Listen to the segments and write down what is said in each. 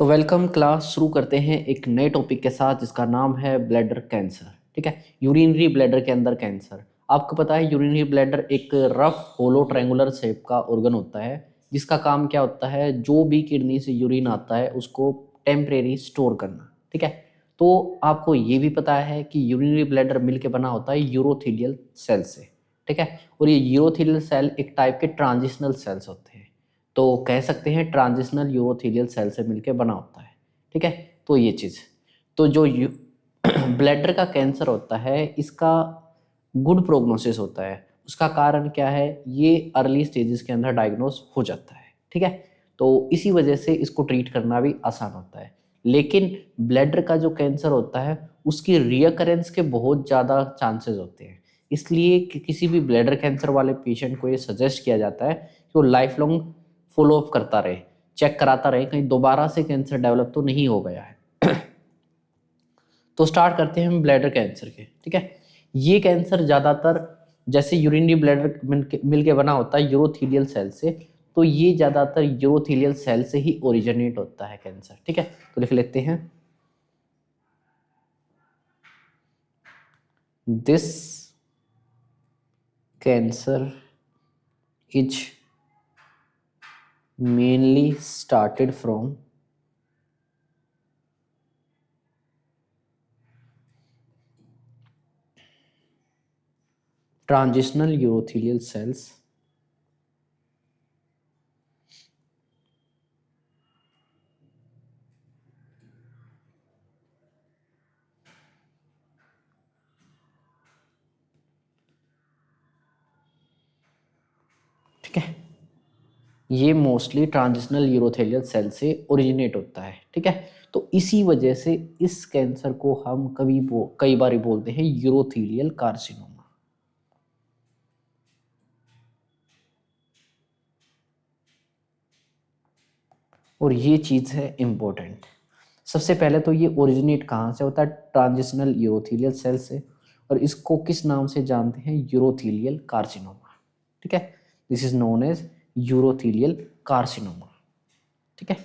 तो welcome class शुरू करते हैं एक नए टॉपिक के साथ जिसका नाम है ब्लैडर कैंसर। ठीक है, यूरिनरी ब्लैडर के अंदर कैंसर। आपको पता है यूरिनरी ब्लैडर एक रफ होलो ट्रायंगुलर शेप का ऑर्गन होता है जिसका काम क्या होता है, जो भी किडनी से यूरिन आता है उसको टेम्परेरी स्टोर करना। ठीक है, तो आपको ये भी पता है कि यूरिनरी ब्लैडर मिलके बना होता है यूरोथेलियल सेल से। ठीक है, और ये यूरोथेलियल सेल एक टाइप के ट्रांजिशनल सेल्स होते हैं, तो कह सकते हैं ट्रांजिशनल यूरोथेलियल सेल से मिलकर बना होता है। ठीक है, तो ये चीज़, तो जो ब्लैडर का कैंसर होता है इसका गुड प्रोग्नोसिस होता है। उसका कारण क्या है, ये अर्ली स्टेजेस के अंदर डायग्नोस हो जाता है। ठीक है, तो इसी वजह से इसको ट्रीट करना भी आसान होता है। लेकिन ब्लैडर का जो कैंसर होता है उसकी रियकरेंस के बहुत ज़्यादा चांसेस होते हैं, इसलिए कि किसी भी ब्लैडर कैंसर वाले पेशेंट को ये सजेस्ट किया जाता है कि वो लाइफ लॉन्ग फॉलो अप करता रहे, चेक कराता रहे, कहीं दोबारा से कैंसर डेवलप तो नहीं हो गया है। तो स्टार्ट करते हैं हम ब्लैडर कैंसर के। ठीक है, ये कैंसर ज़्यादातर जैसे यूरिनरी ब्लैडर मिलके बना होता है यूरोथेलियल सेल से, तो ये ज़्यादातर यूरोथेलियल सेल से ही ओरिजिनेट होता है कैंसर। ठीक है, तो लिख लेते हैं this cancer is mainly started from transitional urothelial cells ठीक है, ये मोस्टली ट्रांजिशनल यूरोथेलियल सेल से ओरिजिनेट होता है। ठीक है, तो इसी वजह से इस कैंसर को हम कई बार बोलते हैं यूरोथेलियल कार्सिनोमा। और ये चीज़ है इम्पोर्टेंट। सबसे पहले तो ये ओरिजिनेट कहाँ से होता है, ट्रांजिशनल यूरोथेलियल सेल से, और इसको किस नाम से जानते हैं, यूरोथेलियल कार्सिनोमा। ठीक है, this is known as urothelial carcinoma. ठीक है,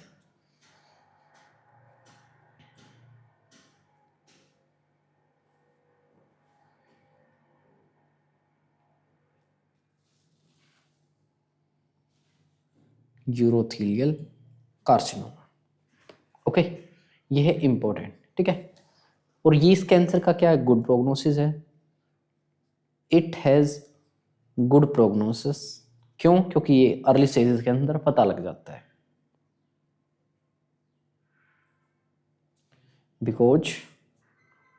यूरोथेलियल कार्सिनोमा। ओके, ये है इम्पोर्टेंट। ठीक है, और ये इस कैंसर का क्या गुड प्रोग्नोसिस है, इट हैज़ गुड प्रोग्नोसिस। क्यों, क्योंकि ये अर्ली स्टेजेस के अंदर पता लग जाता है, because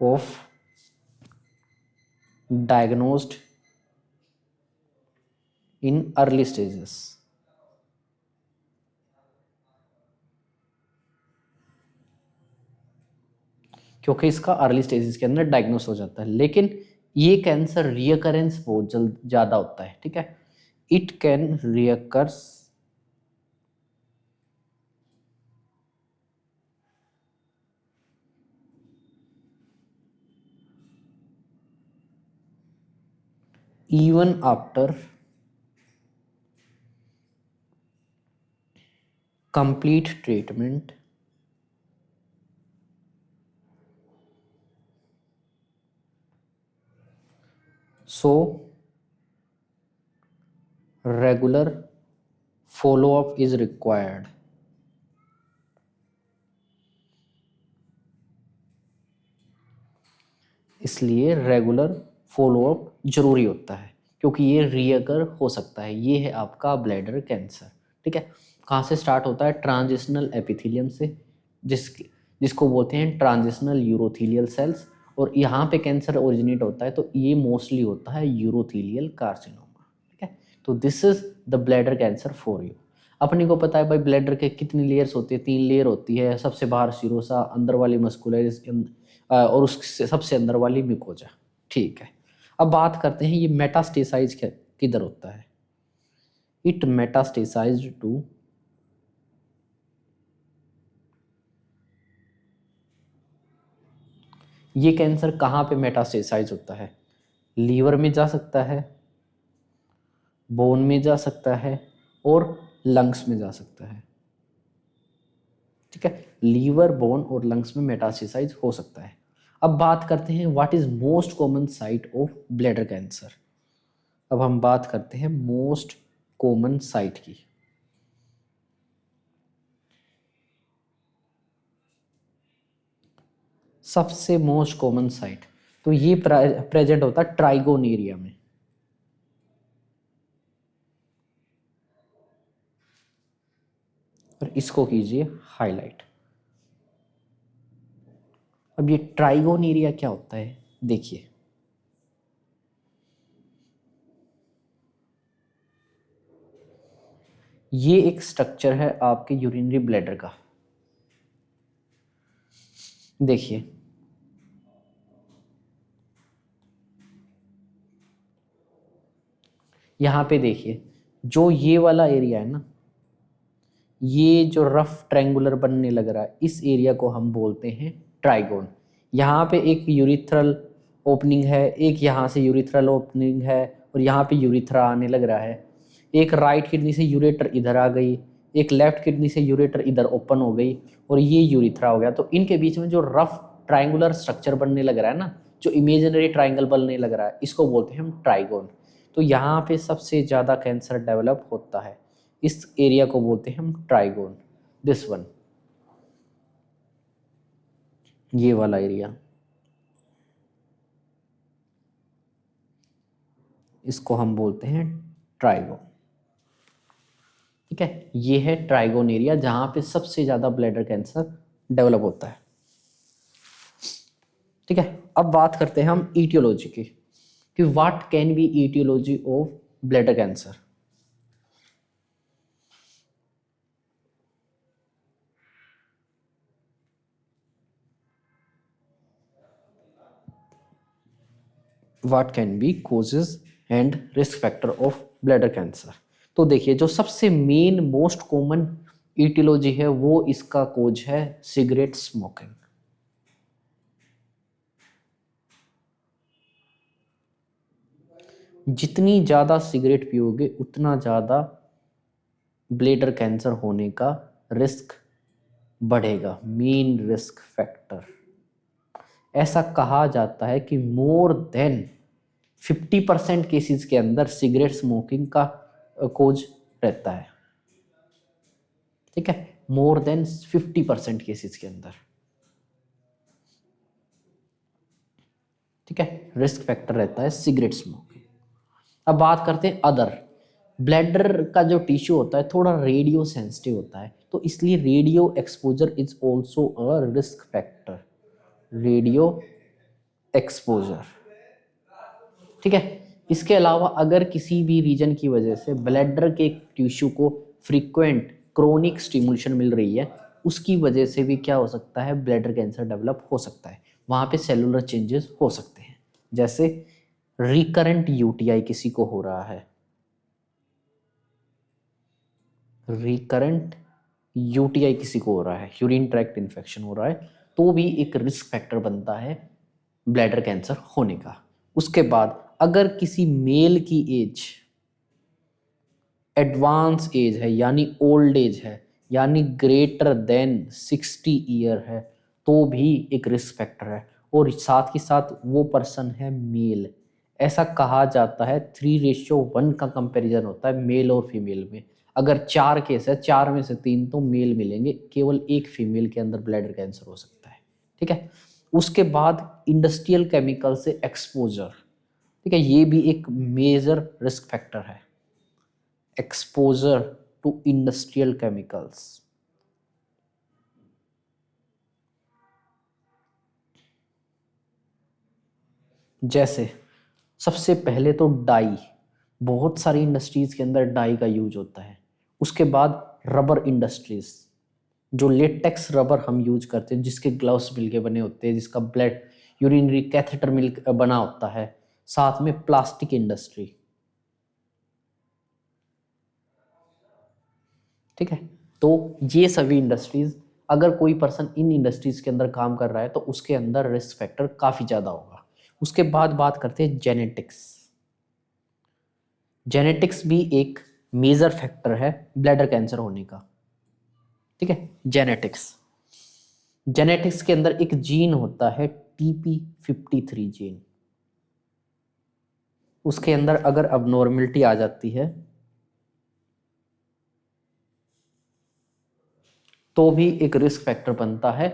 of diagnosed in early stages. क्योंकि इसका अर्ली स्टेजेस के अंदर डायग्नोस हो जाता है, लेकिन ये कैंसर रियकरेंस बहुत जल्द ज़्यादा होता है। ठीक है, it can recurs even after complete treatment so regular follow up is required। इसलिए रेगुलर फॉलोअप जरूरी होता है, क्योंकि ये रीअकर हो सकता है। ये है आपका ब्लैडर कैंसर। ठीक है, कहाँ से स्टार्ट होता है, ट्रांजिशनल एपिथेलियम से, जिसको बोलते हैं ट्रांजिशनल यूरोथेलियल सेल्स, और यहाँ पे कैंसर ओरिजिनेट होता है, तो ये मोस्टली होता है यूरोथेलियल कार्सिनोमा। ठीक है, तो this is the bladder cancer for you. अपने को पता है भाई ब्लैडर के कितनी लेयर्स होती है, 3 लेयर होती है। सबसे बाहर सिरोसा, अंदर वाली मस्कुलरिस, और उससे सबसे अंदर वाली म्यूकोजा। ठीक है, अब बात करते हैं ये मेटास्टेसाइज किधर होता है। इट मेटास्टेसाइज टू ये कैंसर कहाँ पे मेटास्टेसाइज होता है, लीवर में जा सकता है, बोन में जा सकता है, और लंग्स में जा सकता है। ठीक है, लीवर, बोन और लंग्स में मेटास्टेसाइज हो सकता है। अब बात करते हैं what is most common site of bladder cancer. अब हम बात करते हैं मोस्ट कॉमन साइट की। सबसे मोस्ट कॉमन साइट तो ये प्रेजेंट होता है ट्राइगोन एरिया में। और इसको कीजिए हाईलाइट। अब ये ट्राइगोन एरिया क्या होता है देखिए, ये एक स्ट्रक्चर है आपके यूरिनरी ब्लैडर का। देखिए यहाँ पे देखिए, जो ये वाला एरिया है ना, ये जो रफ ट्रायंगुलर बनने लग रहा है, इस एरिया को हम बोलते हैं ट्राइगोन। यहाँ पे एक यूरिथ्रल ओपनिंग है, एक यहाँ से यूरिथ्रल ओपनिंग है, और यहाँ पे यूरिथ्रा आने लग रहा है। एक राइट किडनी से यूरेटर इधर आ गई, एक लेफ्ट किडनी से यूरेटर इधर ओपन हो गई, और ये यूरिथ्रा हो गया। तो इनके बीच में जो रफ ट्रायंगुलर स्ट्रक्चर बनने लग रहा है ना, जो इमेजिनरी ट्रायंगल बनने लग रहा है, इसको बोलते हैं हम ट्राइगोन। तो यहाँ पे सबसे ज़्यादा कैंसर डेवलप होता है, इस एरिया को बोलते हैं हम ट्राइगोन। दिस वन, ये वाला एरिया, इसको हम बोलते हैं ट्राइगोन। ठीक है, ये है ट्राइगोन एरिया जहां पे सबसे ज्यादा ब्लैडर कैंसर डेवलप होता है। ठीक है, अब बात करते हैं हम ईटियोलॉजी की, कि what can be etiology of bladder cancer. What can be causes and risk factor of bladder cancer. तो देखिए, जो सबसे मेन मोस्ट कॉमन ईटियोलॉजी है वो इसका कोज है सिगरेट स्मोकिंग। जितनी ज़्यादा सिगरेट पियोगे उतना ज़्यादा ब्लैडर कैंसर होने का रिस्क बढ़ेगा, मेन रिस्क फैक्टर। ऐसा कहा जाता है कि मोर देन 50% केसेस के अंदर सिगरेट स्मोकिंग का कोज रहता है। ठीक है, मोर देन 50% केसेस के अंदर। ठीक है, रिस्क फैक्टर रहता है सिगरेट स्मोकिंग। अब बात करते हैं अदर। ब्लैडर का जो टिश्यू होता है थोड़ा रेडियो सेंसिटिव होता है, तो इसलिए radio exposure is also a risk factor. Radio exposure. ठीक है, इसके अलावा अगर किसी भी रीजन की वजह से ब्लैडर के टिश्यू को फ्रीक्वेंट क्रोनिक स्टिमुलेशन मिल रही है, उसकी वजह से भी क्या हो सकता है, ब्लैडर कैंसर डेवलप हो सकता है। वहाँ पे सेलुलर चेंजेस हो सकते हैं, जैसे रिकरेंट यूटीआई किसी को हो रहा है, रिकरेंट यूटीआई किसी को हो रहा है, यूरिन ट्रैक्ट इन्फेक्शन हो रहा है, तो भी एक रिस्क फैक्टर बनता है ब्लैडर कैंसर होने का। उसके बाद अगर किसी मेल की एज एडवांस एज है, यानी ओल्ड एज है, यानी ग्रेटर देन 60 ईयर है, तो भी एक रिस्क फैक्टर है। और साथ ही साथ वो पर्सन है मेल। ऐसा कहा जाता है 3:1 का कंपैरिजन होता है मेल और फीमेल में। अगर 4 केस है, 4 में से 3 तो मेल मिलेंगे, केवल एक फीमेल के अंदर ब्लैडर कैंसर हो सकता है। ठीक है, उसके बाद इंडस्ट्रियल केमिकल से एक्सपोजर। ठीक है, ये भी एक मेजर रिस्क फैक्टर है, एक्सपोजर टू इंडस्ट्रियल केमिकल्स। जैसे सबसे पहले तो डाई, बहुत सारी इंडस्ट्रीज के अंदर डाई का यूज होता है। उसके बाद रबर इंडस्ट्रीज, जो लेटेक्स रबर हम यूज करते हैं, जिसके ग्लव्स मिलके बने होते हैं, जिसका ब्लड यूरिनरी कैथेटर मिल बना होता है। साथ में प्लास्टिक इंडस्ट्री। ठीक है, तो ये सभी इंडस्ट्रीज, अगर कोई पर्सन इन इंडस्ट्रीज के अंदर काम कर रहा है तो उसके अंदर रिस्क फैक्टर काफ़ी ज़्यादा होगा। उसके बाद बात करते हैं जेनेटिक्स। जेनेटिक्स भी एक मेजर फैक्टर है ब्लैडर कैंसर होने का। ठीक है, जेनेटिक्स जेनेटिक्स के अंदर एक जीन होता है TP53 जीन, उसके अंदर अगर अबनॉर्मलिटी आ जाती है तो भी एक रिस्क फैक्टर बनता है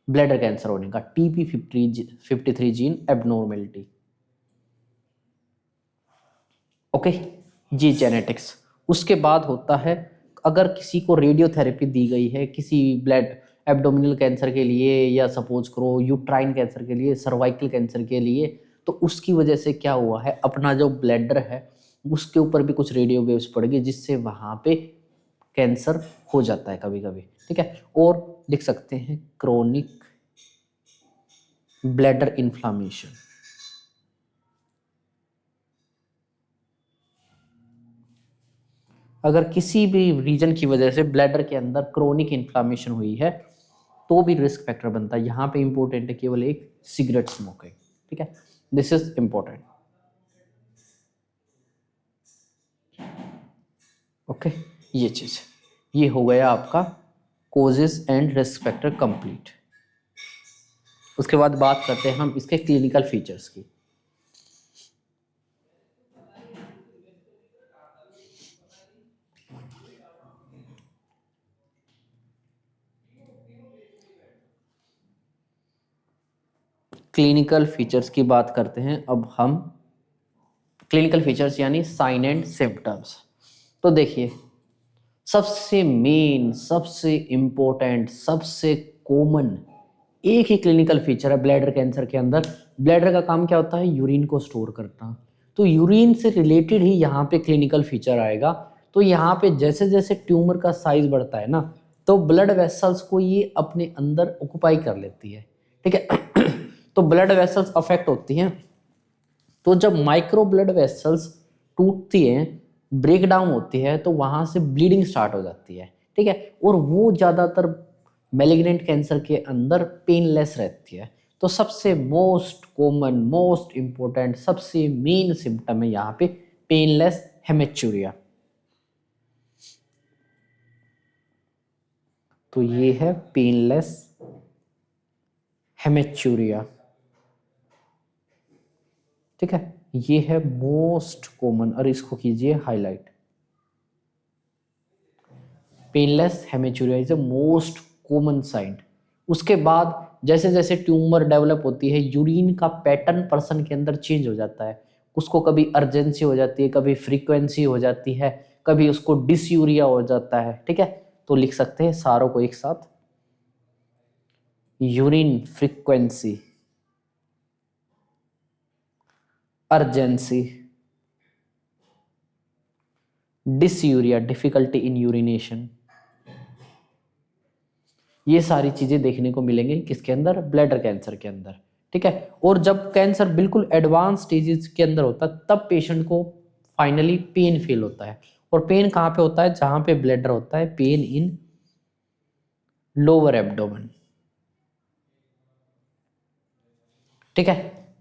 ब्लैडर कैंसर होने का, TP53 जीन एबनॉर्मलिटी। ओके, ये जेनेटिक्स। उसके बाद होता है अगर किसी को रेडियोथेरेपी दी गई है किसी ब्लड एब्डोमिनल कैंसर के लिए, या सपोज करो यूट्राइन कैंसर के लिए, सर्वाइकल कैंसर के लिए, तो उसकी वजह से क्या हुआ है, अपना जो ब्लैडर है उसके ऊपर भी कुछ रेडियो वेव्स पड़ गई, जिससे वहां पे कैंसर हो जाता है कभी कभी। ठीक है, और लिख सकते हैं क्रोनिक ब्लैडर इन्फ्लामेशन। अगर किसी भी रीजन की वजह से ब्लैडर के अंदर क्रोनिक इन्फ्लामेशन हुई है तो भी रिस्क फैक्टर बनता है। यहाँ पे इंपॉर्टेंट है केवल एक सिगरेट स्मोकिंग। ठीक है, दिस इज इंपॉर्टेंट। ओके, ये चीज, ये हो गया आपका causes and risk factor complete. उसके बाद बात करते हैं हम इसके क्लिनिकल फीचर्स की। क्लिनिकल फीचर्स की बात करते हैं अब हम। क्लिनिकल फीचर्स यानी साइन एंड सिम्टम्स। तो देखिए, सबसे मेन, सबसे इंपॉर्टेंट, सबसे कॉमन एक ही क्लिनिकल फीचर है ब्लैडर कैंसर के अंदर। ब्लैडर का काम क्या होता है, यूरिन को स्टोर करना। तो यूरिन से रिलेटेड ही यहाँ पे क्लिनिकल फीचर आएगा। तो यहाँ पे जैसे जैसे ट्यूमर का साइज बढ़ता है ना, तो ब्लड वेसल्स को ये अपने अंदर ऑक्युपाई कर लेती है। ठीक है तो ब्लड वेसल्स अफेक्ट होती हैं। तो जब माइक्रो ब्लड वेसल्स टूटती हैं, ब्रेक डाउन होती है, तो वहां से ब्लीडिंग स्टार्ट हो जाती है। ठीक है, और वो ज़्यादातर मैलिग्नेंट कैंसर के अंदर पेनलेस रहती है। तो सबसे मोस्ट कॉमन, मोस्ट इंपॉर्टेंट, सबसे मेन सिम्टम है यहाँ पे पेनलेस हेमेचूरिया। तो ये है पेनलेस हेमेचूरिया। ठीक है, ये है मोस्ट कॉमन, और इसको कीजिए highlight. Painless hematuria is the most common sign. उसके बाद जैसे जैसे ट्यूमर डेवलप होती है, यूरिन का पैटर्न पर्सन के अंदर चेंज हो जाता है। उसको कभी अर्जेंसी हो जाती है, कभी फ्रीक्वेंसी हो जाती है, कभी उसको डिसयूरिया हो जाता है। ठीक है, तो लिख सकते हैं सारों को एक साथ, urine frequency, urgency, dysuria, difficulty in urination. ये सारी चीजें देखने को मिलेंगी किसके अंदर, ब्लैडर कैंसर के अंदर। ठीक है, और जब कैंसर बिल्कुल एडवांस स्टेजेस के अंदर होता है, तब पेशेंट को फाइनली पेन फील होता है। और पेन कहाँ पे होता है, जहां पे ब्लैडर होता है, पेन इन लोअर एब्डोमेन। ठीक है,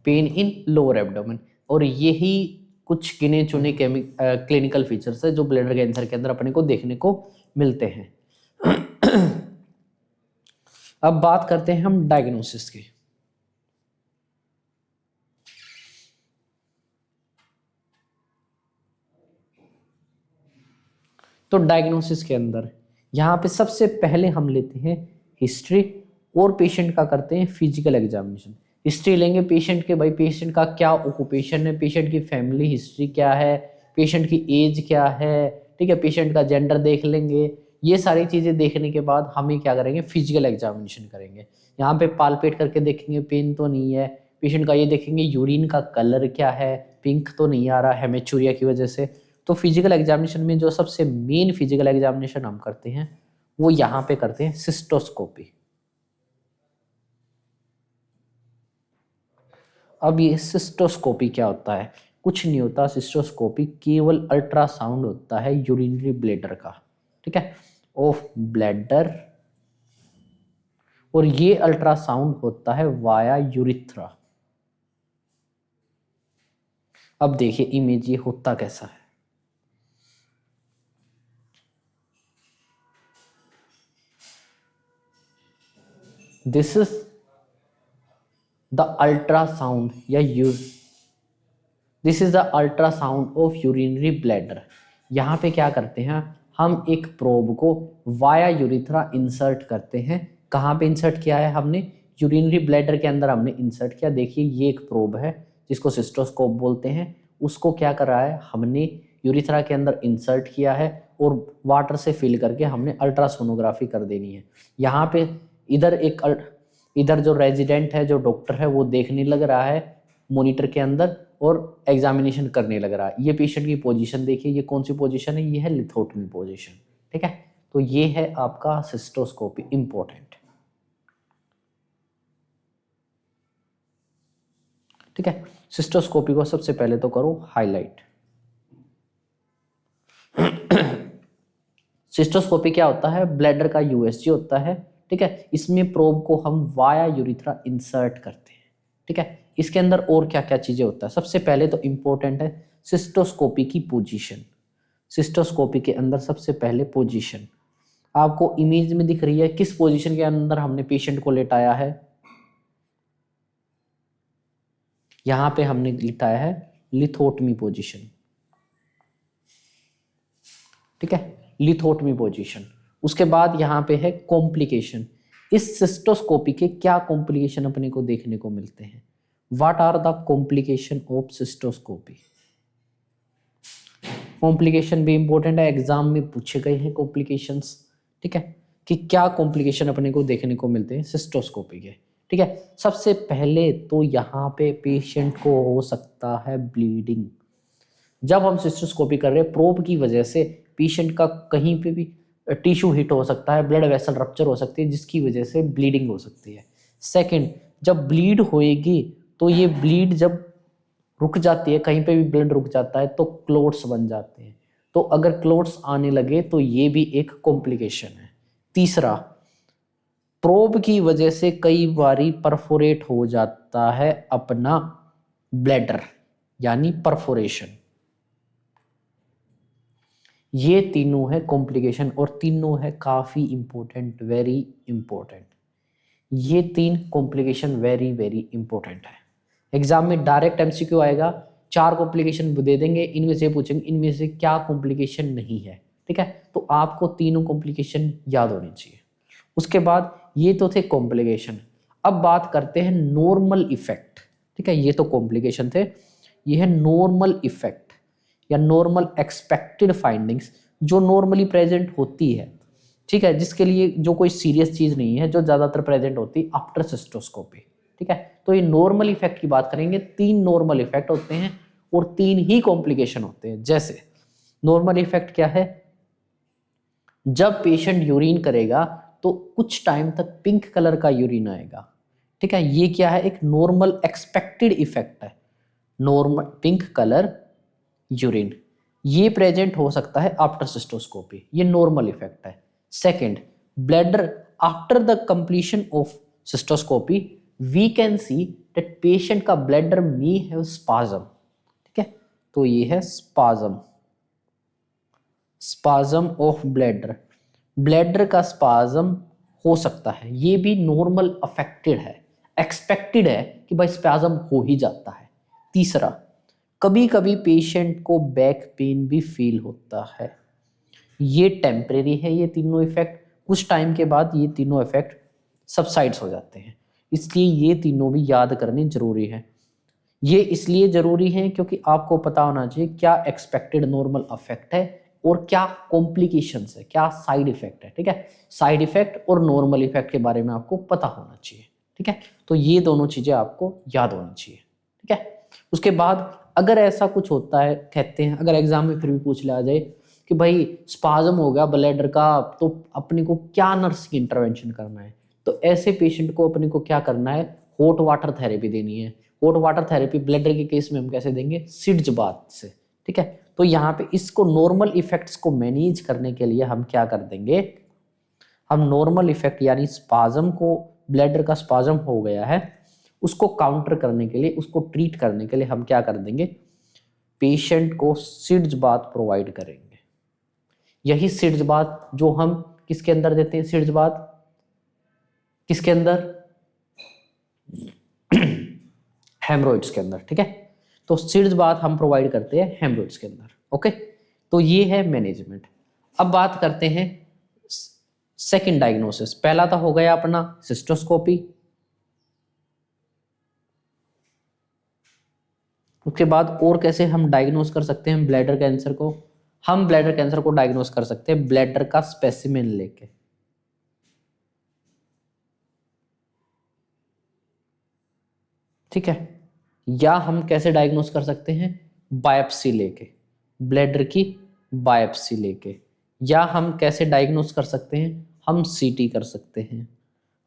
पेन इन लोअर एब्डोमेन। और यही कुछ गिने चुने क्लिनिकल फीचर्स है जो ब्लैडर कैंसर के अंदर अपने को देखने को मिलते हैं। अब बात करते हैं हम डायग्नोसिस की। तो डायग्नोसिस के अंदर यहाँ पे सबसे पहले हम लेते हैं हिस्ट्री, और पेशेंट का करते हैं फिजिकल एग्जामिनेशन। हिस्ट्री लेंगे पेशेंट के, भाई पेशेंट का क्या ऑक्यूपेशन है, पेशेंट की फैमिली हिस्ट्री क्या है, पेशेंट की एज क्या है। ठीक है, पेशेंट का जेंडर देख लेंगे। ये सारी चीज़ें देखने के बाद हमें क्या करेंगे, फिजिकल एग्जामिनेशन करेंगे। यहाँ पे पालपेट करके देखेंगे पेन तो नहीं है, पेशेंट का ये देखेंगे यूरिन का कलर क्या है, पिंक तो नहीं आ रहा हेमेचूरिया की वजह से। तो फिजिकल एग्जामिनेशन में जो सबसे मेन फिजिकल एग्जामिनेशन हम करते हैं वो यहाँ पे करते हैं सिस्टोस्कोपी। अब ये सिस्टोस्कोपी क्या होता है, कुछ नहीं होता सिस्टोस्कोपी, केवल अल्ट्रासाउंड होता है यूरिनरी ब्लैडर का। ठीक है, ऑफ ब्लैडर, और ये अल्ट्रासाउंड होता है वाया यूरिथ्रा। अब देखिए इमेज ये होता कैसा है। दिस इज द अल्ट्रासाउंड या this is the ultrasound of urinary bladder. यहाँ पे क्या करते हैं, हम एक प्रोब को वाया यूरिथ्रा इंसर्ट करते हैं। कहाँ पे इंसर्ट किया है हमने, यूरिनरी ब्लैडर के अंदर हमने इंसर्ट किया। देखिए ये एक प्रोब है जिसको सिस्टोस्कोप बोलते हैं, उसको क्या कर रहा है हमने यूरिथ्रा के अंदर इंसर्ट किया है और वाटर से फिल करके हमने अल्ट्रासोनोग्राफी कर देनी है। यहाँ पे इधर जो रेजिडेंट है, जो डॉक्टर है, वो देखने लग रहा है मॉनिटर के अंदर और एग्जामिनेशन करने लग रहा है। ये पेशेंट की पोजीशन देखिए, ये कौन सी पोजीशन है, ये है लिथोटमी पोजीशन। ठीक है, तो ये है आपका सिस्टोस्कोपी इंपॉर्टेंट। ठीक है, सिस्टोस्कोपी को सबसे पहले तो करो हाईलाइट। सिस्टोस्कोपी क्या होता है, ब्लैडर का यूएसजी होता है। ठीक है, इसमें प्रोब को हम वाया यूरिथ्रा इंसर्ट करते हैं। ठीक है, इसके अंदर और क्या क्या चीजें होता है, सबसे पहले तो इंपॉर्टेंट है सिस्टोस्कोपी की पोजीशन। सिस्टोस्कोपी के अंदर सबसे पहले पोजीशन आपको इमेज में दिख रही है, किस पोजीशन के अंदर हमने पेशेंट को लेटाया है, यहां पे हमने लिटाया है लिथोटमी पोजीशन। ठीक है, लिथोटमी पोजीशन। उसके बाद यहाँ पे है कॉम्प्लिकेशन। इस सिस्टोस्कोपी के क्या कॉम्प्लिकेशन अपने को देखने को मिलते हैं, what are the complication of cystoscopy. Complication भी इंपॉर्टेंट है, एग्जाम में पूछे गए हैं कॉम्प्लिकेशंस। ठीक है, कि क्या कॉम्प्लिकेशन अपने को देखने को मिलते हैं सिस्टोस्कोपी के। ठीक है, सबसे पहले तो यहाँ पे पेशेंट को हो सकता है ब्लीडिंग। जब हम सिस्टोस्कोपी कर रहे हैं, प्रोब की वजह से पेशेंट का कहीं पे भी टिश्यू हिट हो सकता है, ब्लड वेसल रप्चर हो सकती है, जिसकी वजह से ब्लीडिंग हो सकती है। सेकंड, जब ब्लीड होएगी तो ये ब्लीड जब रुक जाती है, कहीं पे भी ब्लड रुक जाता है तो क्लोट्स बन जाते हैं। तो अगर क्लोट्स आने लगे तो ये भी एक कॉम्प्लिकेशन है। तीसरा, प्रोब की वजह से कई बारी परफोरेट हो जाता है अपना ब्लैडर, यानी परफोरेशन। ये तीनों है कॉम्प्लिकेशन और तीनों है काफी इंपॉर्टेंट, वेरी इंपॉर्टेंट। ये तीन कॉम्प्लिकेशन वेरी वेरी इंपॉर्टेंट है। एग्जाम में डायरेक्ट एमसीक्यू आएगा, 4 कॉम्प्लिकेशन दे देंगे, इनमें से पूछेंगे इनमें से क्या कॉम्प्लिकेशन नहीं है। ठीक है, तो आपको तीनों कॉम्प्लिकेशन याद होनी चाहिए। उसके बाद ये तो थे कॉम्प्लिकेशन। अब बात करते हैं नॉर्मल इफेक्ट। ठीक है, ये तो कॉम्प्लिकेशन थे, ये है नॉर्मल इफेक्ट या नॉर्मल एक्सपेक्टेड फाइंडिंग्स जो नॉर्मली प्रेजेंट होती है। ठीक है, जिसके लिए जो कोई सीरियस चीज नहीं है, जो ज्यादातर प्रेजेंट होती है आफ्टर सिस्टोस्कोपी। ठीक है, तो ये नॉर्मल इफेक्ट की बात करेंगे। 3 नॉर्मल इफेक्ट होते हैं और 3 ही कॉम्प्लिकेशन होते हैं। जैसे नॉर्मल इफेक्ट क्या है, जब पेशेंट यूरिन करेगा तो कुछ टाइम तक पिंक कलर का यूरिन आएगा। ठीक है, ये क्या है, एक नॉर्मल एक्सपेक्टेड इफेक्ट है। नॉर्मल पिंक कलर यूरिन ये प्रेजेंट हो सकता है आफ्टर सिस्टोस्कोपी, ये नॉर्मल इफेक्ट है। Second, bladder after the completion of cystoscopy we can see that patient का ब्लैडर मे हैव स्पाज्म। ठीक है, तो ये है spasm, spasm of bladder. Bladder का स्पाज्म हो सकता है, ये भी नॉर्मल अफेक्टेड है, एक्सपेक्टेड है कि भाई स्पाज्म हो ही जाता है। तीसरा, कभी कभी पेशेंट को बैक पेन भी फील होता है, ये टेम्परेरी है। ये तीनों इफेक्ट कुछ टाइम के बाद ये तीनों इफेक्ट सबसाइड्स हो जाते हैं, इसलिए ये तीनों भी याद करने जरूरी है। ये इसलिए जरूरी है क्योंकि आपको पता होना चाहिए क्या एक्सपेक्टेड नॉर्मल इफेक्ट है और क्या कॉम्प्लिकेशंस है, क्या साइड इफेक्ट है। ठीक है, साइड इफेक्ट और नॉर्मल इफेक्ट के बारे में आपको पता होना चाहिए। ठीक है, तो ये दोनों चीजें आपको याद होनी चाहिए। ठीक है, उसके बाद अगर ऐसा कुछ होता है, कहते हैं अगर एग्जाम में फिर भी पूछ लिया जाए कि भाई स्पाज्म हो गया ब्लैडर का, तो अपने को क्या नर्सिंग इंटरवेंशन करना है, तो ऐसे पेशेंट को अपने को क्या करना है, हॉट वाटर थेरेपी देनी है। हॉट वाटर थेरेपी ब्लैडर के केस में हम कैसे देंगे, सिड्ज बाथ से। ठीक है, तो यहाँ पे इसको नॉर्मल इफेक्ट्स को मैनेज करने के लिए हम क्या कर देंगे, हम नॉर्मल इफेक्ट यानी स्पाज्म को, ब्लैडर का स्पाज्म हो गया है, उसको काउंटर करने के लिए, उसको ट्रीट करने के लिए हम क्या कर देंगे, पेशेंट को सिड्ज बाथ प्रोवाइड करेंगे। यही सिड्ज बाथ जो हम किसके अंदर देते हैं, सिड्ज बाथ किसके अंदर, हेमरोइड्स के अंदर, ठीक है। तो सीड्स बात हम प्रोवाइड करते हैं हेमरोइड्स के अंदर, ओके। तो ये है मैनेजमेंट। अब बात करते हैं सेकंड डायग्नोसिस। पहला तो हो गया अपना सिस्टोस्कोपी, उसके बाद और कैसे हम डायग्नोस कर सकते हैं ब्लैडर कैंसर को। हम ब्लैडर कैंसर को डायग्नोस कर सकते हैं ब्लैडर का स्पेसिमेन लेके, ठीक है। या हम कैसे डायग्नोस कर सकते हैं, बायोप्सी लेके, ब्लैडर की बायोप्सी लेके। या हम कैसे डायग्नोस कर सकते हैं, हम सीटी कर सकते हैं,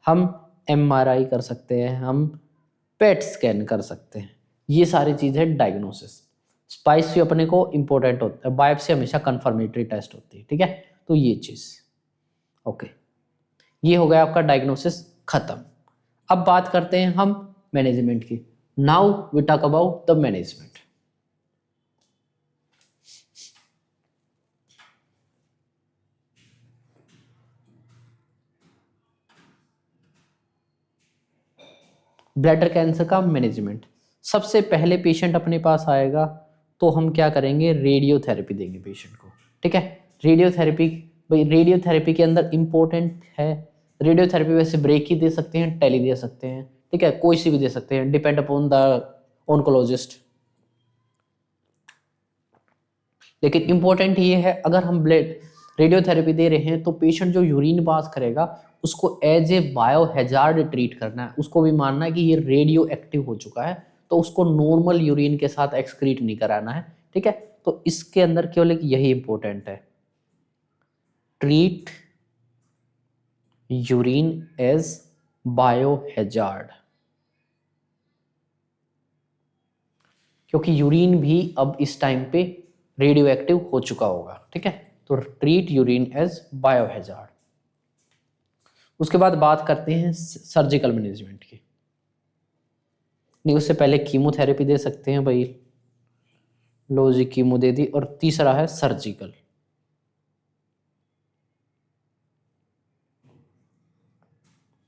हम एमआरआई कर सकते हैं, हम पेट स्कैन कर सकते हैं। ये सारी चीज़ है डायग्नोसिस। स्पाइसी अपने को इंपॉर्टेंट होता है, बायोप्सी हमेशा कंफर्मेटरी टेस्ट होती है, ठीक है। तो ये चीज़, ओके, ये हो गया आपका डायग्नोसिस खत्म। अब बात करते हैं हम मैनेजमेंट की। Now we talk about the management. Bladder cancer का मैनेजमेंट। सबसे पहले पेशेंट अपने पास आएगा तो हम क्या करेंगे, रेडियोथेरेपी देंगे पेशेंट को, ठीक है। रेडियोथेरेपी, भाई रेडियोथेरेपी के अंदर इंपॉर्टेंट है, रेडियोथेरेपी वैसे ब्रेक ही दे सकते हैं, टेली दे सकते हैं, ठीक है, कोई सी भी दे सकते हैं, डिपेंड अपॉन द ऑन्कोलॉजिस्ट। लेकिन इंपॉर्टेंट ये है, अगर हम ब्लड रेडियोथेरेपी दे रहे हैं तो पेशेंट जो यूरिन पास करेगा उसको as a biohazard treat करना है। उसको भी मानना है कि ये रेडियो एक्टिव हो चुका है, तो उसको नॉर्मल यूरिन के साथ एक्सक्रीट नहीं कराना है, ठीक है। तो इसके अंदर केवल एक यही इंपॉर्टेंट है, treat urine as biohazard, क्योंकि यूरिन भी अब इस टाइम पे रेडियो एक्टिव हो चुका होगा, ठीक है। तो treat urine as biohazard. उसके बाद बात करते हैं सर्जिकल मैनेजमेंट की। नहीं, उससे पहले कीमोथेरेपी दे सकते हैं भाई, लो जी कीमो दे दी। और तीसरा है सर्जिकल।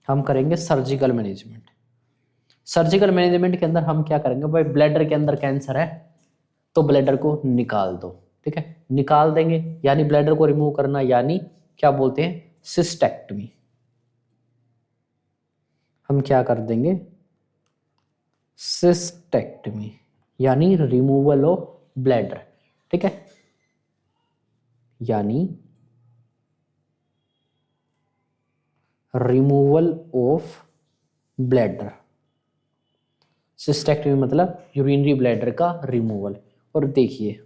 हम करेंगे सर्जिकल मैनेजमेंट। सर्जिकल मैनेजमेंट के अंदर हम क्या करेंगे भाई, ब्लैडर के अंदर कैंसर है तो ब्लैडर को निकाल दो, ठीक है, निकाल देंगे, यानी ब्लैडर को रिमूव करना, यानी क्या बोलते हैं, सिस्टेक्टमी। हम क्या कर देंगे, सिस्टेक्टमी, यानी रिमूवल ऑफ ब्लैडर, ठीक है, यानी रिमूवल ऑफ ब्लैडर। सिस्टेक्टमी मतलब यूरिनरी ब्लैडर का रिमूवल। और देखिए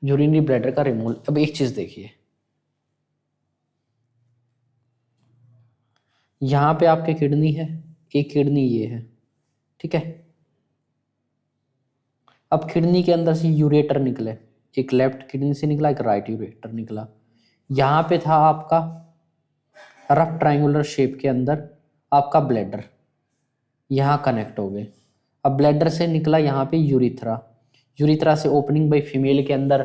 यूरिनरी ब्लैडर का रिमूवल। अब एक चीज देखिए, यहां पे आपके किडनी है, एक किडनी ये है, ठीक है। अब किडनी के अंदर से यूरेटर निकले, एक लेफ्ट किडनी से निकला, एक राइट यूरेटर निकला। यहां पे था आपका रफ ट्रायंगुलर शेप के अंदर आपका ब्लैडर, यहाँ कनेक्ट हो गए। अब ब्लैडर से निकला यहाँ पे यूरिथ्रा, यूरिथ्रा से ओपनिंग बाई फीमेल के अंदर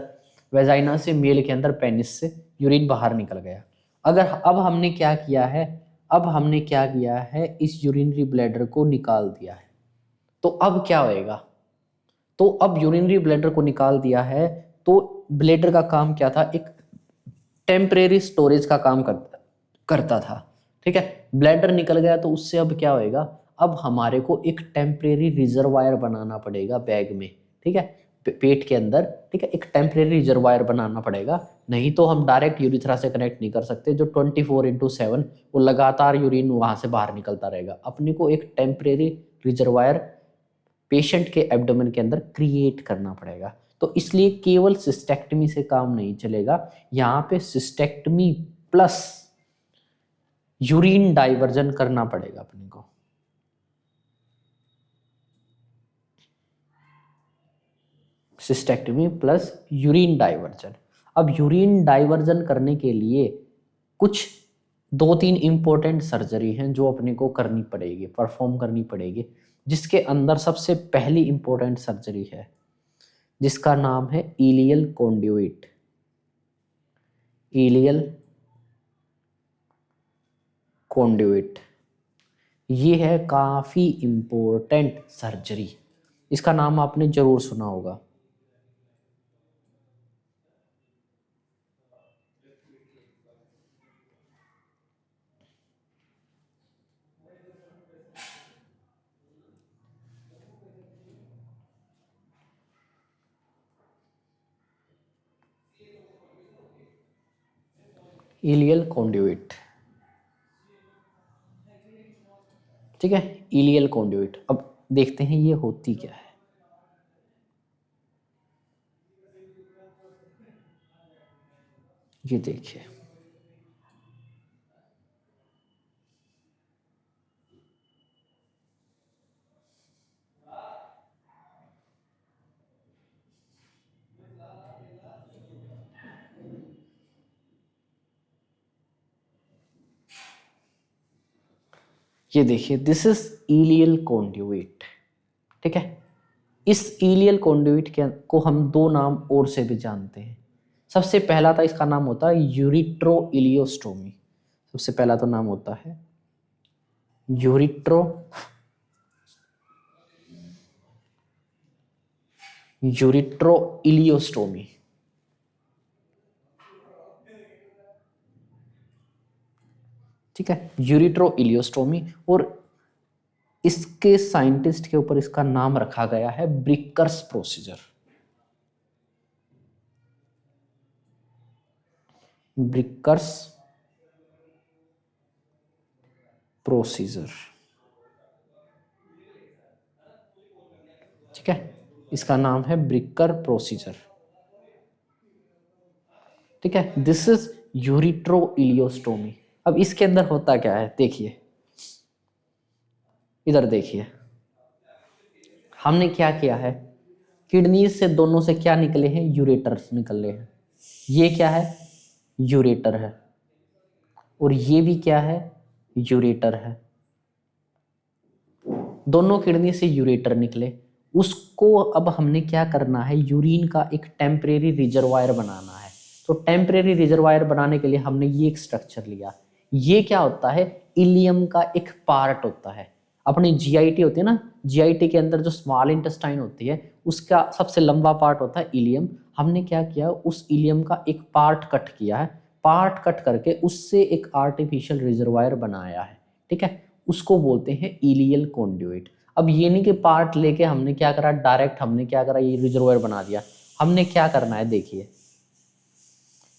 वेजाइना से, मेल के अंदर पेनिस से यूरिन बाहर निकल गया। अगर अब हमने क्या किया है, अब हमने क्या किया है, इस यूरिनरी ब्लैडर को निकाल दिया है। तो अब क्या होएगा, तो अब यूरिनरी ब्लैडर को निकाल दिया है तो ब्लैडर का काम क्या था, एक टेम्परेरी स्टोरेज का काम करता करता था, ठीक है। ब्लैडर निकल गया तो उससे अब क्या होएगा, अब हमारे को एक टेम्परेरी रिजर्वायर बनाना पड़ेगा बैग में, ठीक है, पेट के अंदर, ठीक है, एक टेम्परेरी रिजर्वायर बनाना पड़ेगा। नहीं तो हम डायरेक्ट यूरिथ्रा से कनेक्ट नहीं कर सकते, जो 24/7 वो लगातार यूरिन वहां से बाहर निकलता रहेगा। अपने को एक टेम्परेरी रिजर्वायर पेशेंट के एब्डोमेन के अंदर क्रिएट करना पड़ेगा। तो इसलिए केवल सिस्टेक्टमी से काम नहीं चलेगा, यहाँ पे सिस्टेक्टमी प्लस यूरिन डाइवर्जन करना पड़ेगा अपने को। सिस्टेक्टमी प्लस यूरिन डाइवर्जन। अब यूरिन डाइवर्जन करने के लिए कुछ 2-3 इंपॉर्टेंट सर्जरी हैं जो अपने को करनी पड़ेगी, परफॉर्म करनी पड़ेगी, जिसके अंदर सबसे पहली इंपॉर्टेंट सर्जरी है जिसका नाम है इलियल कॉन्ड्यूइट। इलियल कॉन्ड्यूइट, ये है काफ़ी इम्पोर्टेंट सर्जरी, इसका नाम आपने जरूर सुना होगा। इलियल कॉन्ड्यूइट, ठीक है, इलियल कॉन्ड्यूइट। अब देखते हैं ये होती क्या है। ये देखिए, ये देखिए, दिस इज इलियल कॉन्ड्यूइट, ठीक है। इस इलियल कॉन्ड्यूइट को हम दो नाम और से भी जानते हैं। सबसे पहला था, इसका नाम होता है यूरिट्रो इलियोस्टोमी। सबसे पहला तो नाम होता है यूरिट्रो यूरिट्रो इलियोस्टोमी, ठीक है, यूरिट्रो इलियोस्टोमी। और इसके साइंटिस्ट के ऊपर इसका नाम रखा गया है ब्रिकर्स प्रोसीजर। ब्रिकर्स प्रोसीजर, ठीक है, इसका नाम है ब्रिकर प्रोसीजर, ठीक है। This is uretero ileostomy. अब इसके अंदर होता क्या है, देखिए, इधर देखिए, हमने क्या किया है, किडनी से दोनों से क्या निकले हैं, यूरेटर्स निकले हैं। ये क्या है, यूरेटर है, और ये भी क्या है, यूरेटर है। दोनों किडनी से यूरेटर निकले, उसको अब हमने क्या करना है, यूरिन का एक टेम्परेरी रिजर्वायर बनाना है। तो टेम्परेरी रिजर्वायर बनाने के लिए हमने ये एक स्ट्रक्चर लिया। ये क्या होता है, इलियम का एक पार्ट होता है। अपनी जीआईटी होती है ना, जीआईटी के अंदर जो स्मॉल इंटेस्टाइन होती है, उसका सबसे लंबा पार्ट होता है इलियम। हमने क्या किया, उस इलियम का एक पार्ट कट किया है, पार्ट कट करके उससे एक आर्टिफिशियल रिजर्वायर बनाया है, ठीक है। उसको बोलते हैं इलियल कॉन्ड्यूइट। अब ये नहीं कि पार्ट लेके हमने क्या करा, डायरेक्ट हमने क्या करा, ये रिजर्वायर बना दिया। हमने क्या करना है, देखिए,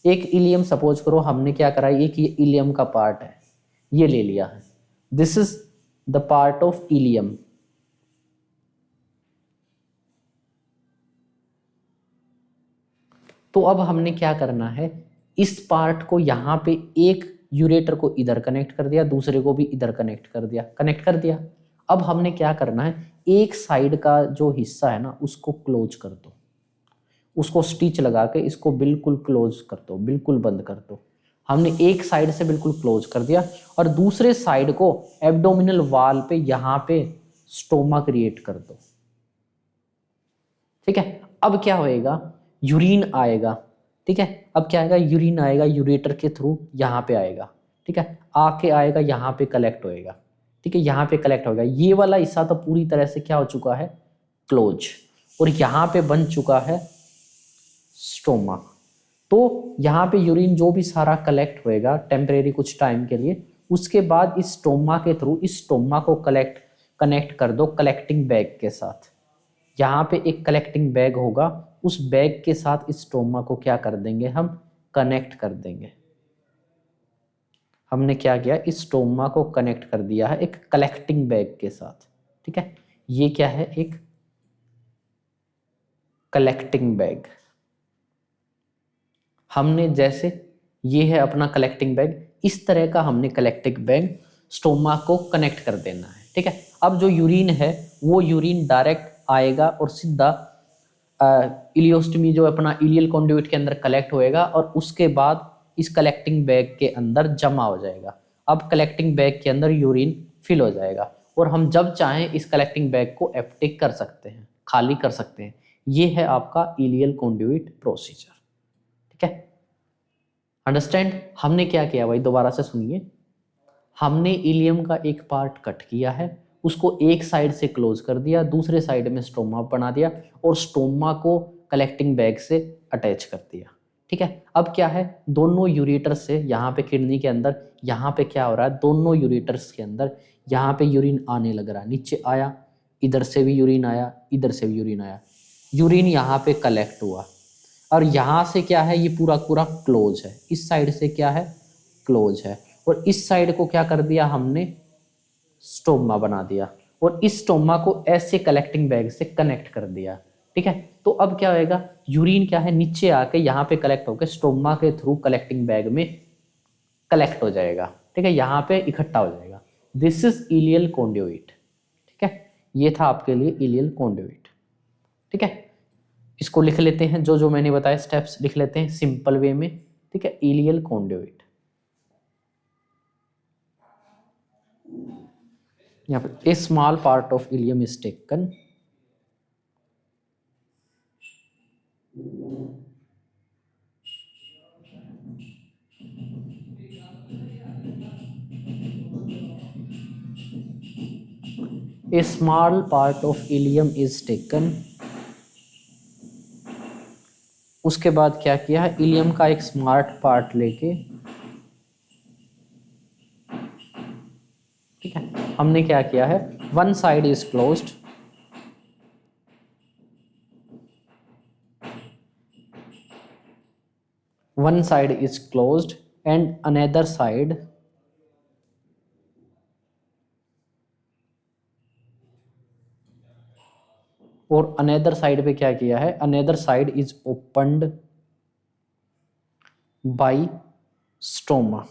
एक इलियम सपोज करो, हमने क्या करा, एक ये इलियम का पार्ट है, ये ले लिया है, this is the part of ileum. तो अब हमने क्या करना है, इस पार्ट को यहाँ पे एक यूरेटर को इधर कनेक्ट कर दिया, दूसरे को भी इधर कनेक्ट कर दिया, कनेक्ट कर दिया। अब हमने क्या करना है, एक साइड का जो हिस्सा है ना, उसको क्लोज कर दो, उसको स्टिच लगा के इसको बिल्कुल क्लोज कर दो, बिल्कुल बंद कर दो। हमने एक साइड से बिल्कुल क्लोज कर दिया, और दूसरे साइड को एब्डोमिनल वॉल पे यहाँ पे स्टोमा क्रिएट कर दो, ठीक है। अब क्या होएगा, यूरिन आएगा, ठीक है। अब क्या आएगा, यूरिन आएगा यूरेटर के थ्रू यहाँ पे आएगा, ठीक है, आके आएगा यहाँ पे कलेक्ट होएगा, ठीक है, यहाँ पे कलेक्ट होगा। ये वाला हिस्सा तो पूरी तरह से क्या हो चुका है, क्लोज, और यहाँ पे बन चुका है स्टोमा। तो यहाँ पे यूरिन जो भी सारा कलेक्ट होएगा टेम्परेरी कुछ टाइम के लिए, उसके बाद इस स्टोमा के थ्रू इस स्टोमा को कनेक्ट कर दो कलेक्टिंग बैग के साथ। यहाँ पे एक कलेक्टिंग बैग होगा, उस बैग के साथ इस स्टोमा को क्या कर देंगे, हम कनेक्ट कर देंगे। हमने क्या किया, इस स्टोमा को कनेक्ट कर दिया है एक कलेक्टिंग बैग के साथ, ठीक है। ये क्या है, एक कलेक्टिंग बैग। हमने जैसे, ये है अपना कलेक्टिंग बैग, इस तरह का हमने कलेक्टिंग बैग स्टोमा को कनेक्ट कर देना है, ठीक है। अब जो यूरिन है, वो यूरिन डायरेक्ट आएगा और सीधा इलियोस्टमी जो अपना इलियल कॉन्ड्यूइट के अंदर कलेक्ट होएगा, और उसके बाद इस कलेक्टिंग बैग के अंदर जमा हो जाएगा। अब कलेक्टिंग बैग के अंदर यूरिन फिल हो जाएगा, और हम जब चाहें इस कलेक्टिंग बैग को एप्टिक कर सकते हैं, खाली कर सकते हैं। ये है आपका इलियल कॉन्ड्यूइट प्रोसीजर, ठीक है। अंडरस्टैंड, हमने क्या किया भाई, दोबारा से सुनिए। हमने इलियम का एक पार्ट कट किया है, उसको एक साइड से क्लोज कर दिया, दूसरे साइड में स्टोमा बना दिया और स्टोमा को कलेक्टिंग बैग से अटैच कर दिया। ठीक है, अब क्या है, दोनों यूरेटर्स से यहाँ पे किडनी के अंदर, यहाँ पे क्या हो रहा है, दोनों यूरेटर्स के अंदर यहाँ पे यूरिन आने लग रहा है, नीचे आया, इधर से भी यूरिन आया, इधर से भी यूरिन आया, यूरिन यहाँ पे कलेक्ट हुआ और यहाँ से क्या है, ये पूरा पूरा क्लोज है, इस साइड से क्या है, क्लोज है, और इस साइड को क्या कर दिया हमने, स्टोमा बना दिया और इस स्टोमा को ऐसे कलेक्टिंग बैग से कनेक्ट कर दिया। ठीक है, तो अब क्या होएगा, यूरिन क्या है, नीचे आके यहाँ पे कलेक्ट होकर स्टोमा के थ्रू कलेक्टिंग बैग में कलेक्ट हो जाएगा। ठीक है, यहाँ पे इकट्ठा हो जाएगा। This is ileal conduit. ठीक है, ये था आपके लिए इलियल कॉन्ड्यूइट। ठीक है, इसको लिख लेते हैं, जो जो मैंने बताया स्टेप्स लिख लेते हैं सिंपल वे में। ठीक है, इलियल कॉन्ड्यूइट, यहाँ पे a small part of ileum is taken, a small part of ileum is taken. उसके बाद क्या किया है, इलियम का एक स्मार्ट पार्ट लेके, ठीक है, हमने क्या किया है, one side is closed, one side is closed and another side और another side पे क्या किया है, another side is opened by stoma।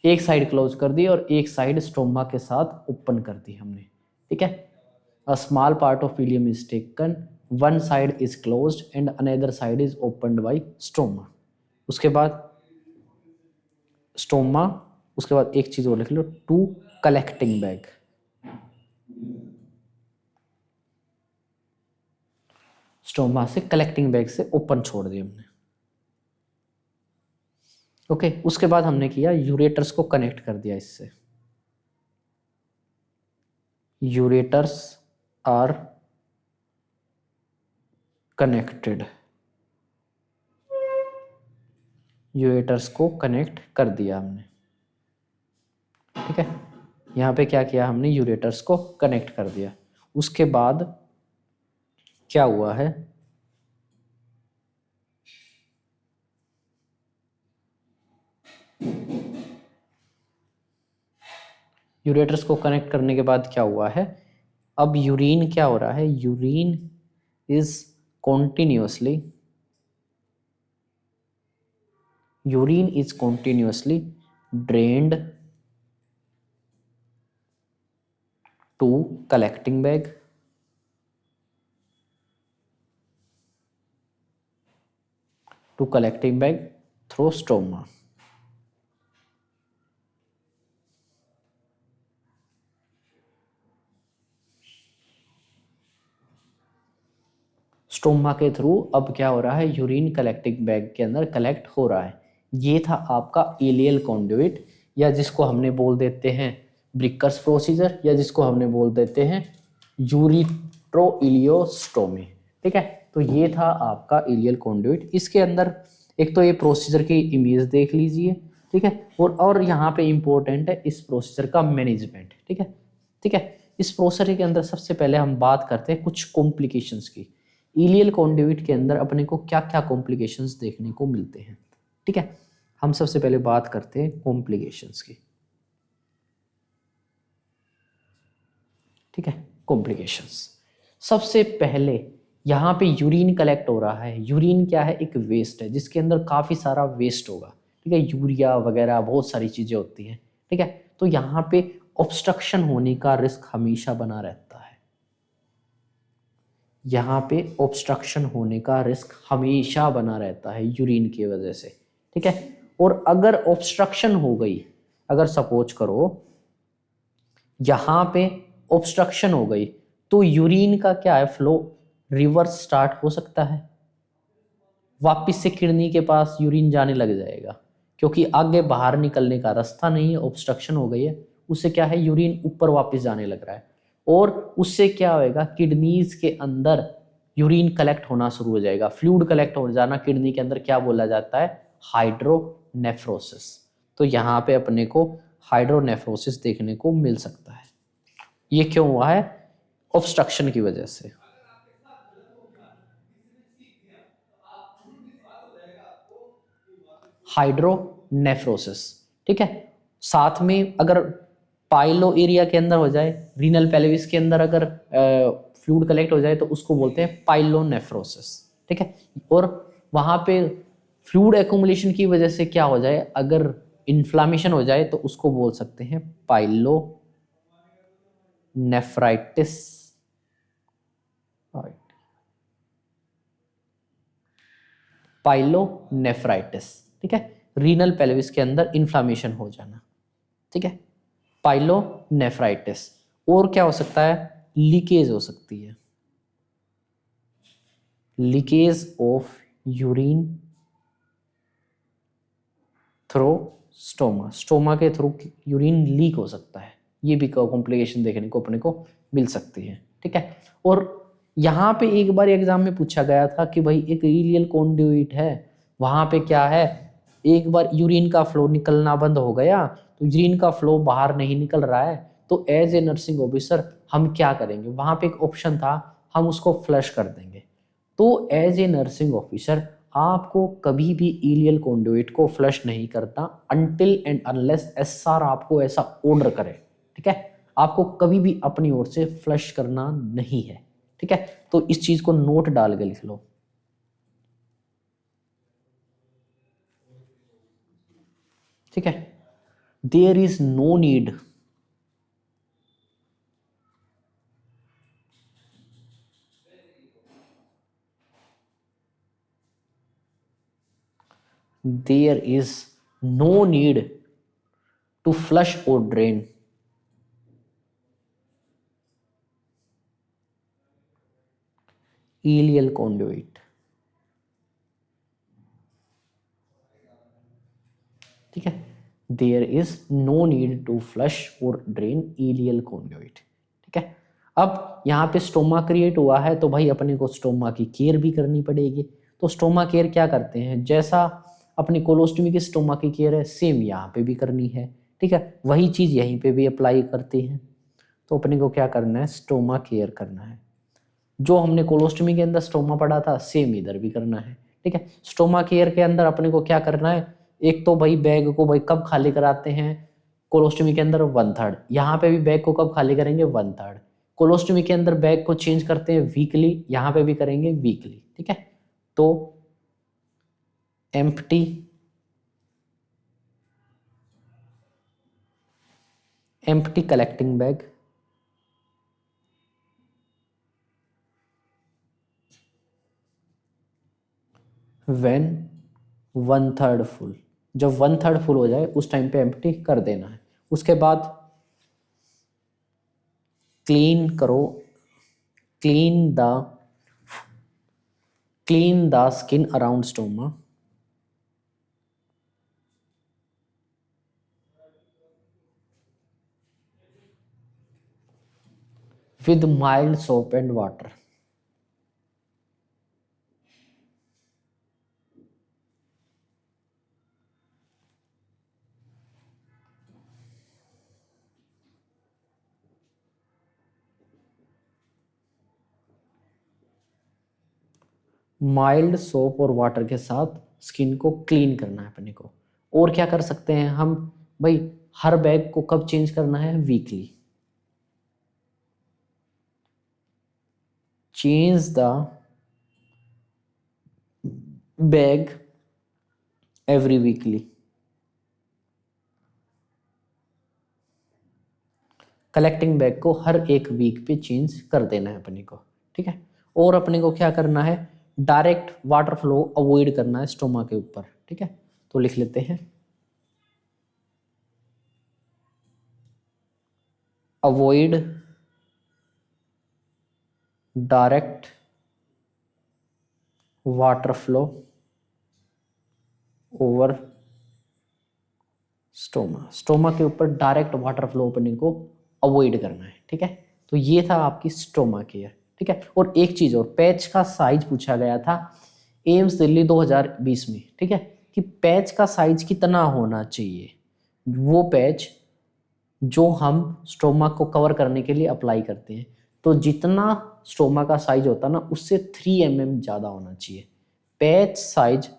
एक साइड क्लोज कर दी और एक साइड स्टोमा के साथ ओपन कर दी हमने। ठीक है, a small part of ileum is taken, one side is closed and another side is opened by stoma। उसके बाद स्टोमा, उसके बाद एक चीज और लिख लो, टू कलेक्टिंग बैग। स्टोमा से कलेक्टिंग बैग से ओपन छोड़ दिया हमने। ओके, उसके बाद हमने किया, यूरेटर्स को कनेक्ट कर दिया इससे। यूरेटर्स आर कनेक्टेड, यूरेटर्स को कनेक्ट कर दिया हमने। ठीक है, यहाँ पे क्या किया हमने, यूरेटर्स को कनेक्ट कर दिया। उसके बाद क्या हुआ है, यूरेटर्स को कनेक्ट करने के बाद क्या हुआ है, अब यूरिन क्या हो रहा है, urine is continuously, urine is continuously drained to collecting bag, to collecting bag through stoma। Stoma के थ्रू अब क्या हो रहा है, यूरिन कलेक्टिंग बैग के अंदर कलेक्ट हो रहा है। ये था आपका इलियल कॉन्ड्यूइट, या जिसको हमने बोल देते हैं ब्रिकर्स प्रोसीजर, या जिसको हमने बोल देते हैं यूरिट्रोइलियोस्टोमी। ठीक है, तो ये था आपका इलियल कॉन्ड्यूइट। इसके अंदर एक तो ये प्रोसीजर की इमेज देख लीजिए। ठीक है, और यहाँ पे इंपॉर्टेंट है इस प्रोसीजर का मैनेजमेंट। ठीक है, ठीक है, इस प्रोसीजर के अंदर सबसे पहले हम बात करते हैं कुछ कॉम्प्लिकेशंस की। इलियल कॉन्ड्यूइट के अंदर अपने को क्या क्या कॉम्प्लिकेशंस देखने को मिलते हैं। ठीक है, हम सबसे पहले बात करते हैं कॉम्प्लिकेशंस की। ठीक है, कॉम्प्लिकेशंस, सबसे पहले यहाँ पे यूरिन कलेक्ट हो रहा है। यूरिन क्या है, एक वेस्ट है जिसके अंदर काफ़ी सारा वेस्ट होगा। ठीक है, यूरिया वगैरह बहुत सारी चीज़ें होती हैं। ठीक है, तो यहाँ पे ऑब्स्ट्रक्शन होने का रिस्क हमेशा बना रहता है। यहाँ पे ऑब्स्ट्रक्शन होने का रिस्क हमेशा बना रहता है यूरिन की वजह से। ठीक है, और अगर ऑब्स्ट्रक्शन हो गई, अगर सपोज करो यहाँ पे ऑब्स्ट्रक्शन हो गई, तो यूरिन का क्या है, फ्लो रिवर्स स्टार्ट हो सकता है। वापस से किडनी के पास यूरिन जाने लग जाएगा, क्योंकि आगे बाहर निकलने का रास्ता नहीं है, ऑब्स्ट्रक्शन हो गई है। उससे क्या है, यूरिन ऊपर वापस जाने लग रहा है, और उससे क्या होएगा, किडनीज के अंदर यूरिन कलेक्ट होना शुरू हो जाएगा। फ्लूइड कलेक्ट हो जाना किडनी के अंदर क्या बोला जाता है, हाइड्रोनेफ्रोसिस। तो यहाँ पे अपने को हाइड्रोनेफ्रोसिस देखने को मिल सकता है। ये क्यों हुआ है, ऑब्स्ट्रक्शन की वजह से। हाइड्रोनेफ्रोसिस, ठीक है। साथ में अगर पाइलो एरिया के अंदर हो जाए, रीनल पेल्विस के अंदर अगर फ्लूइड कलेक्ट हो जाए तो उसको बोलते हैं पाइलोनेफ्रोसिस, ठीक है। और वहां पे फ्लूइड एक्यूमुलेशन की वजह से क्या हो जाए, अगर इन्फ्लामेशन हो जाए तो उसको बोल सकते हैं पाइलोनेफ्राइटिस। पाइलोनेफ्राइटिस, ठीक है। रीनल पेल्विस के अंदर इन्फ्लामेशन हो जाना, ठीक है, पाइलोनेफ्राइटिस। और क्या हो सकता है, लीकेज हो सकती है, leakage of urine through stoma, stoma के थ्रू यूरिन लीक हो सकता है। ये भी कॉम्प्लिकेशन देखने को अपने को मिल सकती है, ठीक है। और यहाँ पे एक बार एग्जाम में पूछा गया था कि भाई एक इलियल कॉन्ड्यूइट है, वहां पे क्या है, एक बार यूरिन का फ्लो निकलना बंद हो गया, तो यूरिन का फ्लो बाहर नहीं निकल रहा है, तो एज ए नर्सिंग ऑफिसर हम क्या करेंगे। वहां पे एक ऑप्शन था, हम उसको फ्लश कर देंगे। तो एज ए नर्सिंग ऑफिसर आपको कभी भी इलियल कॉन्ड्यूइट को फ्लश नहीं करता अनटिल एंड अनलेस एसआर आपको ऐसा ऑर्डर करे, ठीक है। आपको कभी भी अपनी ओर से फ्लश करना नहीं है, ठीक है। तो इस चीज को नोट डाल के लिख लो, ठीक है। There is no need there is no need to flush or drain ileal conduit, ठीक है। There is no need to flush और ड्रेन इलियल कॉन्ड्यूइट, ठीक है। अब यहाँ पे स्टोमा क्रिएट हुआ है, तो भाई अपने को स्टोमा की केयर भी करनी पड़ेगी। तो स्टोमा केयर क्या करते हैं, जैसा अपनी कोलोस्टमी की स्टोमा की केयर है, सेम यहाँ पे भी करनी है, ठीक है। वही चीज यहीं पे भी अप्लाई करती है। तो अपने को क्या करना है, स्टोमा केयर करना है। जो हमने कोलोस्टमी के अंदर स्टोमा पढ़ा था, सेम इधर भी करना है, ठीक है। स्टोमा केयर के अंदर अपने को क्या करना है, एक तो भाई बैग को भाई कब खाली कराते हैं, कोलोस्टमी के अंदर 1/3, यहाँ पे भी बैग को कब खाली करेंगे, 1/3। कोलोस्टमी के अंदर बैग को चेंज करते हैं वीकली, यहाँ पे भी करेंगे वीकली, ठीक है। तो empty empty collecting bag when 1/3 full, जब 1/3 फुल हो जाए उस टाइम पे एम्प्टी कर देना है। उसके बाद क्लीन करो, clean the clean the skin around stoma with mild soap and water. Mild soap और वाटर के साथ स्किन को क्लीन करना है अपने को। और क्या कर सकते हैं हम भाई, हर बैग को कब चेंज करना है, weekly. Change the bag every weekly. Collecting bag को हर एक वीक पे चेंज कर देना है अपने को, ठीक है। और अपने को क्या करना है, डायरेक्ट वाटर फ्लो अवॉइड करना है स्टोमा के ऊपर, ठीक है। तो लिख लेते हैं, avoid direct water flow over stoma, stoma के ऊपर डायरेक्ट वाटर फ्लो अपने को अवॉइड करना है, ठीक है। तो ये था आपकी स्टोमा केयर, ठीक है। और एक चीज और, पैच का साइज पूछा गया था एम्स दिल्ली 2020 में, ठीक है, कि पैच का साइज कितना होना चाहिए, वो पैच जो हम स्टोमा को कवर करने के लिए अप्लाई करते हैं। तो जितना स्टोमा का साइज होता है ना, उससे 3 mm ज़्यादा होना चाहिए। Patch size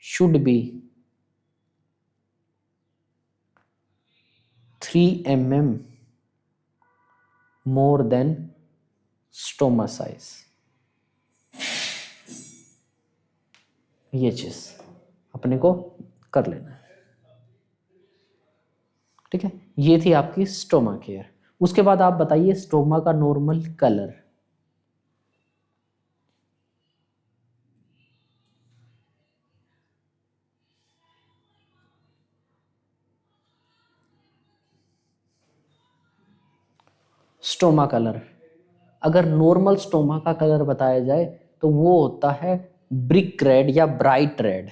should be 3 mm more than stoma size. ये चीज़ अपने को कर लेना है, ठीक है। ये थी आपकी स्टोमा केयर। उसके बाद आप बताइए स्टोमा का नॉर्मल कलर। स्टोमा कलर, अगर नॉर्मल स्टोमा का कलर बताया जाए तो वो होता है ब्रिक रेड या ब्राइट रेड,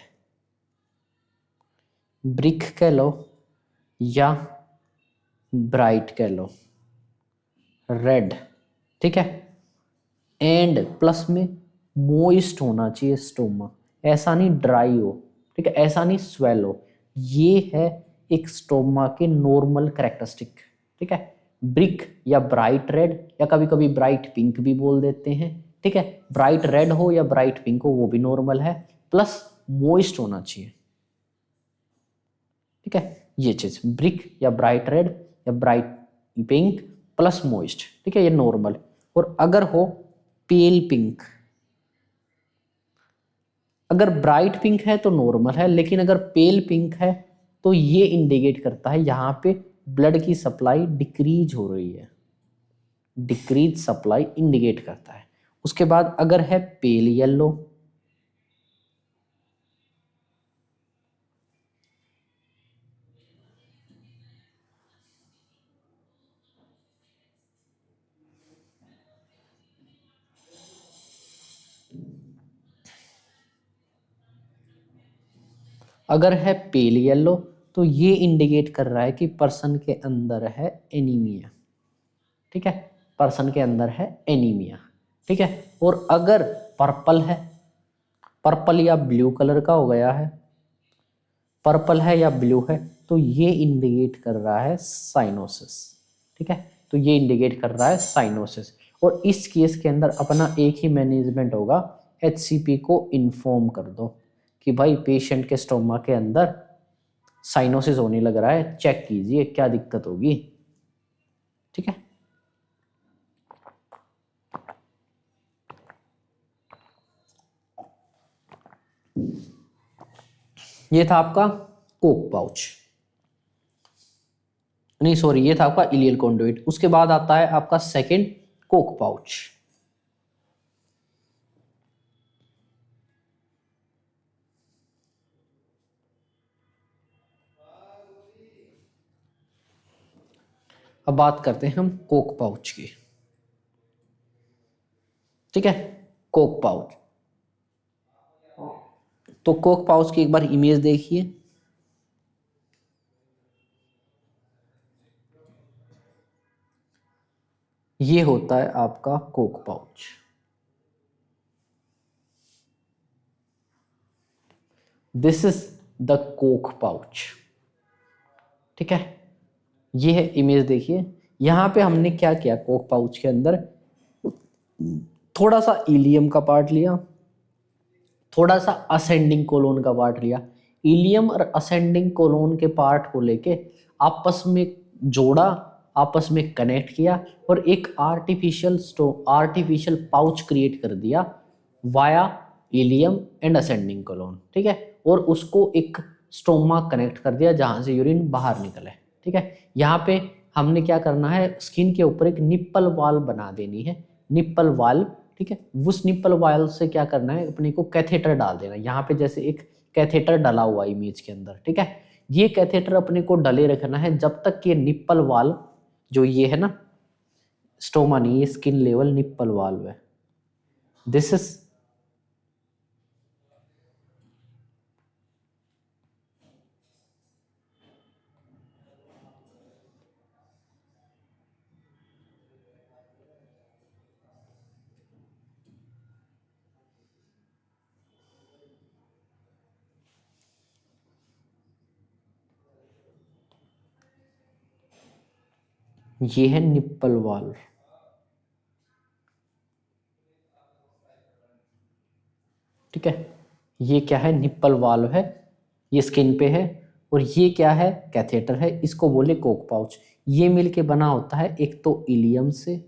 ब्रिक कह लो या ब्राइट कह लो, रेड, ठीक है। एंड प्लस में मोइस्ट होना चाहिए स्टोमा, ऐसा नहीं ड्राई हो, ठीक है, ऐसा नहीं स्वेल हो। ये है एक स्टोमा के नॉर्मल कैरेक्टरिस्टिक, ठीक है। ब्रिक या ब्राइट रेड या कभी कभी ब्राइट पिंक भी बोल देते हैं, ठीक है। ब्राइट रेड हो या ब्राइट पिंक हो वो भी नॉर्मल है, प्लस मोइस्ट होना चाहिए, ठीक है। ये चीज ब्रिक या ब्राइट रेड या ब्राइट पिंक प्लस मोइस्ट, ठीक है, ये नॉर्मल। और अगर हो पेल पिंक, अगर ब्राइट पिंक है तो नॉर्मल है, लेकिन अगर पेल पिंक है तो ये इंडिकेट करता है यहाँ पे ब्लड की सप्लाई डिक्रीज हो रही है, डिक्रीज सप्लाई इंडिकेट करता है। उसके बाद अगर है पेल येलो, अगर है पेल येलो तो ये इंडिकेट कर रहा है कि पर्सन के अंदर है एनीमिया, ठीक है, पर्सन के अंदर है एनीमिया, ठीक है। और अगर पर्पल है, पर्पल या ब्लू कलर का हो गया है, पर्पल है या ब्लू है, तो ये इंडिकेट कर रहा है साइनोसिस, ठीक है। तो ये इंडिकेट कर रहा है साइनोसिस। और इस केस के अंदर अपना एक ही मैनेजमेंट होगा, एचसीपी को इन्फॉर्म कर दो कि भाई पेशेंट के स्टोमा के अंदर साइनोसिस होने लग रहा है, चेक कीजिए क्या दिक्कत होगी, ठीक है। ये था आपका कोक पाउच, नहीं सॉरी, ये था आपका इलियल कॉन्डुइट। उसके बाद आता है आपका सेकंड कोक पाउच। अब बात करते हैं हम कोक पाउच की, ठीक है। कोक पाउच, तो कोक पाउच की एक बार इमेज देखिए, ये होता है आपका Coke pouch. This is the Coke pouch, ठीक है। ये है इमेज देखिए, यहां पे हमने क्या किया, कोक पाउच के अंदर थोड़ा सा इलियम का पार्ट लिया, थोड़ा सा असेंडिंग कोलोन का पार्ट लिया, इलियम और असेंडिंग कोलोन के पार्ट को लेके आपस में जोड़ा, आपस में कनेक्ट किया और एक आर्टिफिशियल पाउच क्रिएट कर दिया via ileum and ascending colon, ठीक है। और उसको एक स्टोमा कनेक्ट कर दिया जहां से यूरिन बाहर निकले, ठीक है। यहाँ पे हमने क्या करना है, स्किन के ऊपर एक निप्पल वाल्व बना देनी है, निप्पल वाल्व, ठीक है। उस निप्पल वाल्व से क्या करना है, अपने को कैथेटर डाल देना, यहाँ पे जैसे एक कैथेटर डला हुआ इमेज के अंदर, ठीक है। ये कैथेटर अपने को डले रखना है जब तक ये निप्पल वाल्व, जो ये है ना, स्टोमा नहीं, ये स्किन लेवल निप्पल वाल्व है, दिस इज ये है निप्पल वाल्व। ठीक है, ये क्या है, निप्पल वाल्व है, ये स्किन पे है। और ये क्या है, कैथेटर है, इसको बोले कोक पाउच। ये मिलके बना होता है एक तो इलियम से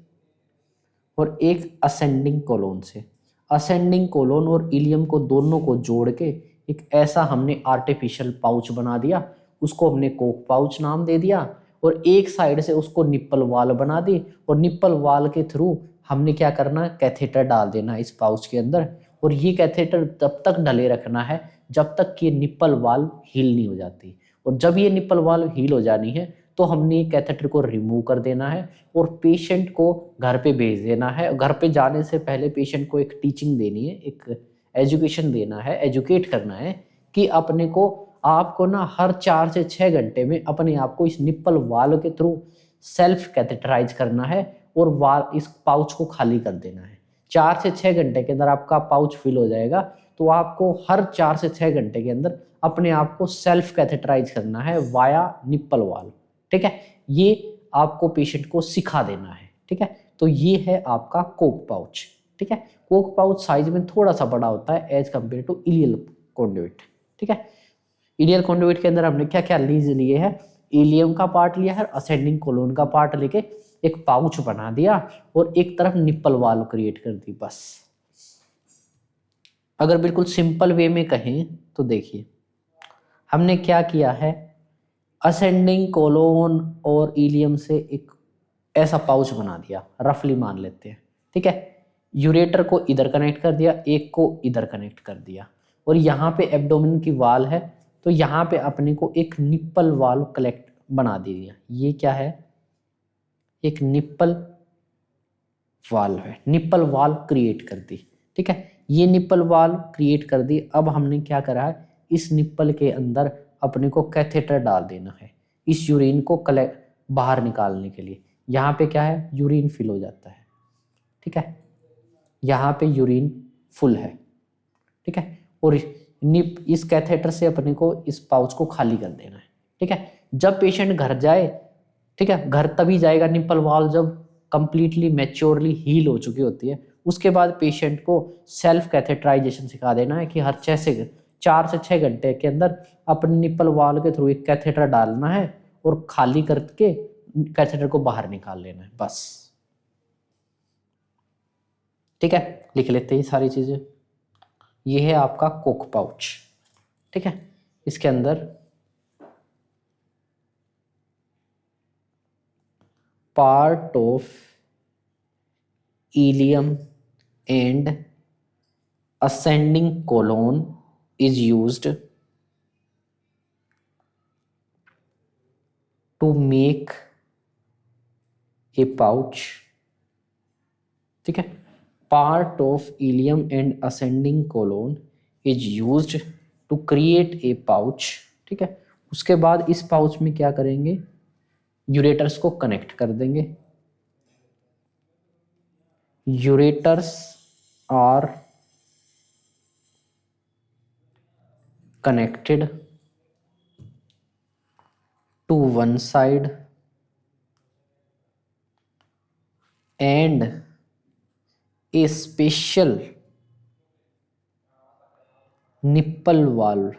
और एक असेंडिंग कोलोन से। असेंडिंग कोलोन और इलियम को दोनों को जोड़ के एक ऐसा हमने आर्टिफिशियल पाउच बना दिया, उसको हमने कोक पाउच नाम दे दिया। और एक साइड से उसको निप्पल वाल बना दी, और निप्पल वाल के थ्रू हमने क्या करना है, कैथेटर डाल देना इस पाउच के अंदर। और ये कैथेटर तब तक डले रखना है जब तक कि निप्पल वाल हील नहीं हो जाती। और जब ये निप्पल वाल हील हो जानी है तो हमने कैथेटर को रिमूव कर देना है और पेशेंट को घर पे भेज देना है। घर पे जाने से पहले पेशेंट को एक टीचिंग देनी है, एक एजुकेशन देना है, एजुकेट करना है कि अपने को, आपको ना हर 4 से 6 घंटे में अपने आप को इस निप्पल वाल के थ्रू सेल्फ कैथेटराइज करना है और वाल इस पाउच को खाली कर देना है। 4 से 6 घंटे के अंदर आपका पाउच फिल हो जाएगा, तो आपको हर 4 से 6 घंटे के अंदर अपने आप को सेल्फ कैथेटराइज करना है वाया निप्पल वाल। ठीक है, ये आपको पेशेंट को सिखा देना है। ठीक है, तो ये है आपका कोक पाउच। ठीक है, कोक पाउच साइज में थोड़ा सा बड़ा होता है as compare to ileal conduit. ठीक है, इलियल कॉन्ड्यूइट के अंदर हमने क्या क्या लीज लिए है, इलियम का पार्ट लिया है, असेंडिंग कोलोन का पार्ट लेके एक पाउच बना दिया और एक तरफ निप्पल वाल्व क्रिएट कर दी, बस। अगर बिल्कुल सिंपल वे में कहें तो देखिए, हमने क्या किया है, असेंडिंग कोलोन और इलियम से एक ऐसा पाउच बना दिया, रफली मान लेते हैं। ठीक है, यूरेटर को इधर कनेक्ट कर दिया, एक को इधर कनेक्ट कर दिया, और यहाँ पे एब्डोमेन की वाल है, तो यहाँ पे अपने को एक निप्पल वाल कलेक्ट बना दिया। ये क्या है, एक निप्पल वाल है, निप्पल वाल क्रिएट कर दी। ठीक है, ये निप्पल वाल क्रिएट कर दी। अब हमने क्या करा है, इस निप्पल के अंदर अपने को कैथेटर डाल देना है इस यूरिन को कलेक्ट बाहर निकालने के लिए। यहाँ पे क्या है, यूरिन फिल हो जाता है। ठीक है, यहाँ पे यूरिन फुल है। ठीक है, और इस कैथेटर से अपने को इस पाउच को खाली कर देना है। ठीक है, जब पेशेंट घर जाए, ठीक है, घर तभी जाएगा निप्पल वाल जब कंप्लीटली मैच्योरली हील हो चुकी होती है। उसके बाद पेशेंट को सेल्फ कैथेटराइजेशन सिखा देना है कि हर 4 से 6 घंटे के अंदर अपने निप्पल वाल के थ्रू एक कैथेटर डालना है और खाली करके कैथेटर को बाहर निकाल लेना है, बस। ठीक है, लिख लेते हैं सारी चीजें। ये है आपका कोक पाउच। ठीक है, इसके अंदर part of ileum and ascending colon is used to make a pouch. ठीक है, part of ileum and ascending colon is used to create a pouch. ठीक है, उसके बाद इस पाउच में क्या करेंगे, यूरेटर्स को कनेक्ट कर देंगे। Ureters are connected to one side and a special nipple valve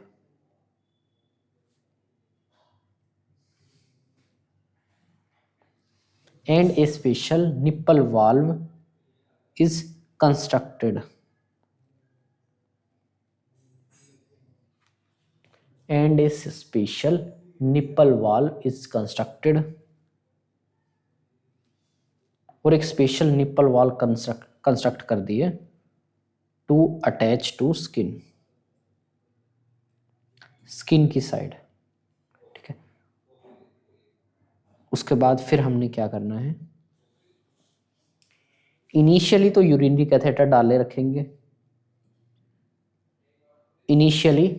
and a special nipple valve is constructed and a special nipple valve is constructed और एक स्पेशल निप्पल वाल कंस्ट्रक्ट कर दिए to attach to skin, skin की side. ठीक है, उसके बाद फिर हमने क्या करना है, इनिशियली तो यूरिनरी कैथेटर डाले रखेंगे। Initially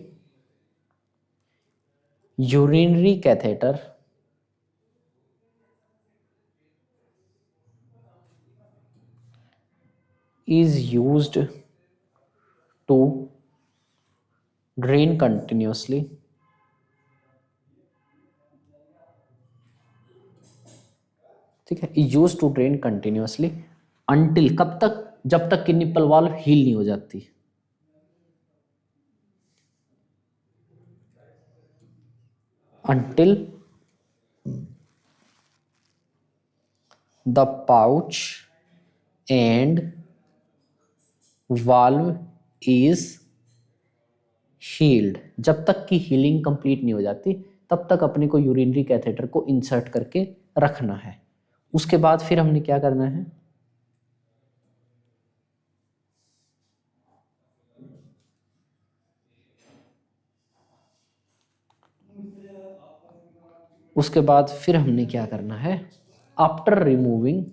urinary catheter is used to drain continuously ठीक है, use to drain continuously until, कब तक, जब तक कि निप्पल वाल्व हील नहीं हो जाती। until the pouch and valve is healed, जब तक कि हीलिंग कंप्लीट नहीं हो जाती तब तक अपने को यूरिनरी कैथेटर को इंसर्ट करके रखना है। उसके बाद फिर हमने क्या करना है, उसके बाद फिर हमने क्या करना है, after removing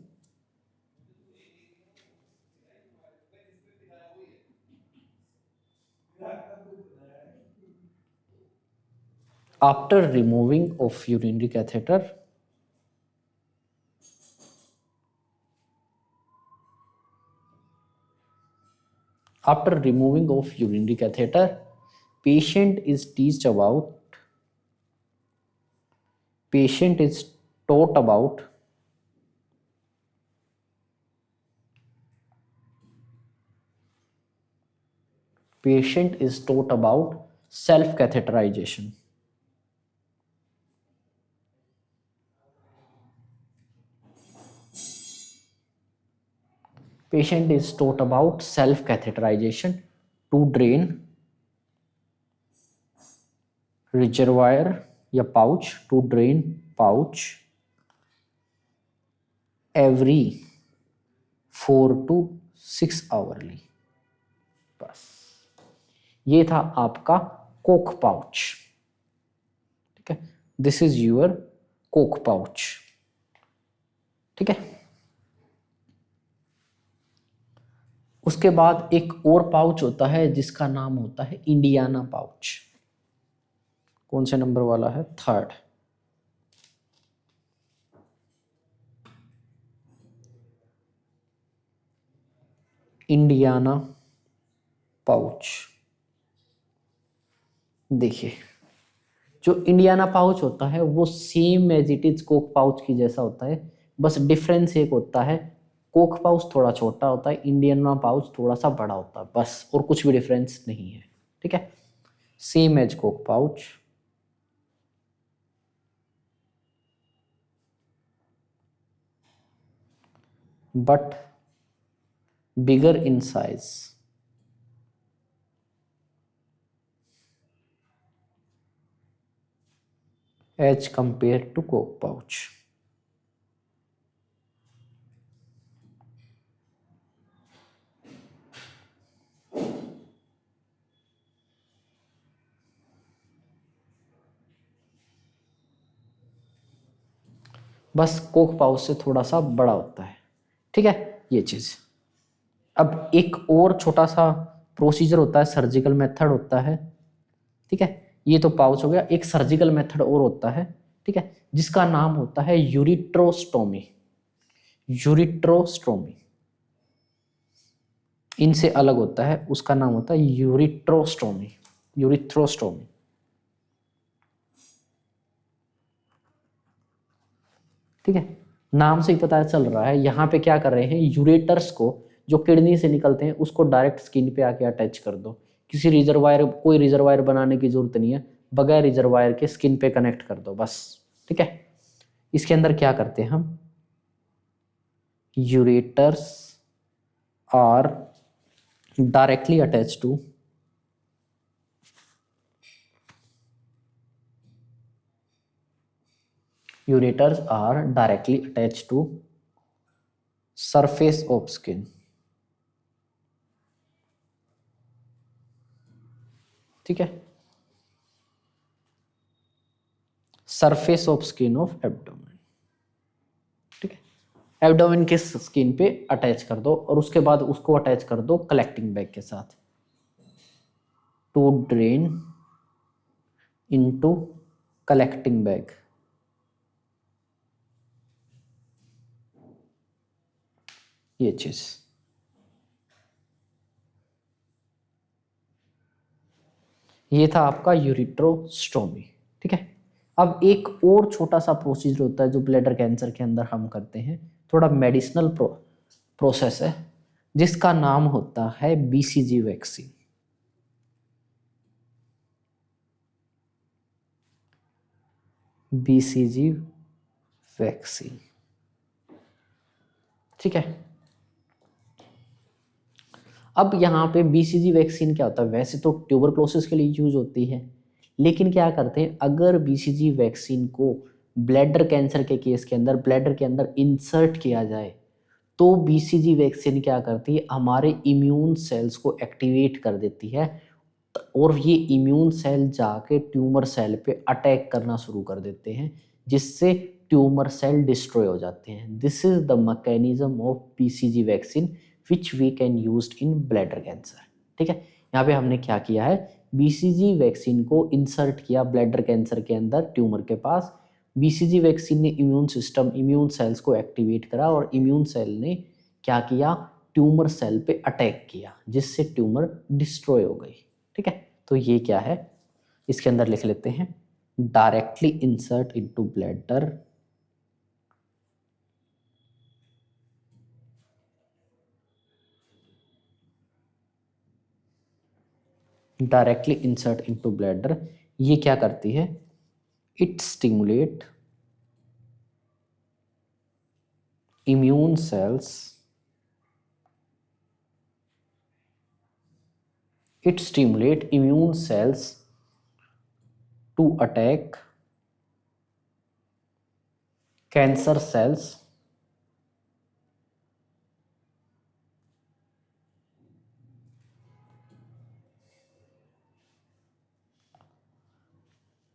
after removing of urinary catheter, after removing of urinary catheter, patient is teached about, patient is taught about patient is taught about self catheterization, patient is taught about self catheterization to drain reservoir या pouch, to drain pouch every 4 to 6 hourly। बस ये था आपका Coke pouch. ठीक है, this is your Kock pouch. ठीक है, उसके बाद एक और पाउच होता है जिसका नाम होता है इंडियाना पाउच। कौन से नंबर वाला है, थर्ड। Indiana pouch. देखिए, जो इंडियाना पाउच होता है वो same as it is Kock pouch की जैसा होता है, बस डिफरेंस एक होता है, कोक पाउच थोड़ा छोटा होता है, इंडियाना पाउच थोड़ा सा बड़ा होता है, बस, और कुछ भी डिफरेंस नहीं है। ठीक है, same as Kock pouch, but bigger in size. As compare to Kock pouch. बस कोक पाउच से थोड़ा सा बड़ा होता है। ठीक है, ये चीज। अब एक और छोटा सा प्रोसीजर होता है, सर्जिकल मेथड होता है। ठीक है, ये तो पाउच हो गया, एक सर्जिकल मेथड और होता है। ठीक है, जिसका नाम होता है यूरिट्रोस्टोमी। यूरिट्रोस्टोमी इनसे अलग होता है, उसका नाम होता है यूरिट्रोस्टोमी। यूरिथ्रोस्टोमी। ठीक है, नाम से ही पता चल रहा है, यहाँ पे क्या कर रहे हैं, यूरेटर्स को जो किडनी से निकलते हैं उसको डायरेक्ट स्किन पे आके अटैच कर दो। किसी रिजर्वायर, कोई रिजर्वायर बनाने की जरूरत नहीं है, बगैर रिजर्वायर के स्किन पे कनेक्ट कर दो बस। ठीक है, इसके अंदर क्या करते हैं हम, ureters are directly attach to ureters are directly attached to surface of skin। ठीक है, surface of skin of abdomen. ठीक है, एब्डोमेन के स्किन पे अटैच कर दो और उसके बाद उसको अटैच कर दो कलेक्टिंग बैग के साथ, to drain into collecting bag. ये चीज। ये था आपका यूरिट्रोस्टोमी। ठीक है, अब एक और छोटा सा प्रोसीजर होता है जो ब्लैडर कैंसर के अंदर हम करते हैं, थोड़ा मेडिसिनल प्रोसेस है, जिसका नाम होता है बीसीजी वैक्सीन। बीसीजी वैक्सीन, ठीक है। अब यहाँ पे बीसीजी वैक्सीन क्या होता है, वैसे तो ट्यूबरक्लोसिस के लिए यूज होती है, लेकिन क्या करते हैं, अगर बीसीजी वैक्सीन को ब्लैडर कैंसर के केस के अंदर ब्लैडर के अंदर इंसर्ट किया जाए, तो बीसीजी वैक्सीन क्या करती है, हमारे इम्यून सेल्स को एक्टिवेट कर देती है, और ये इम्यून सेल जाके ट्यूमर सेल पे अटैक करना शुरू कर देते हैं, जिससे ट्यूमर सेल डिस्ट्रॉय हो जाते हैं। This is the mechanism of BCG vaccine which we can use in bladder cancer, ठीक है। यहाँ पे हमने क्या किया है, बीसीजी वैक्सीन को इंसर्ट किया ब्लैडर कैंसर के अंदर ट्यूमर के पास। बीसीजी वैक्सीन ने इम्यून सिस्टम, इम्यून सेल्स को एक्टिवेट करा, और इम्यून सेल ने क्या किया, ट्यूमर सेल पे अटैक किया, जिससे ट्यूमर डिस्ट्रॉय हो गई, ठीक है। तो ये क्या है, इसके अंदर लिख लेते हैं, directly insert into bladder directly insert into bladder, ये क्या करती है, it stimulate immune cells, it stimulate immune cells to attack cancer cells,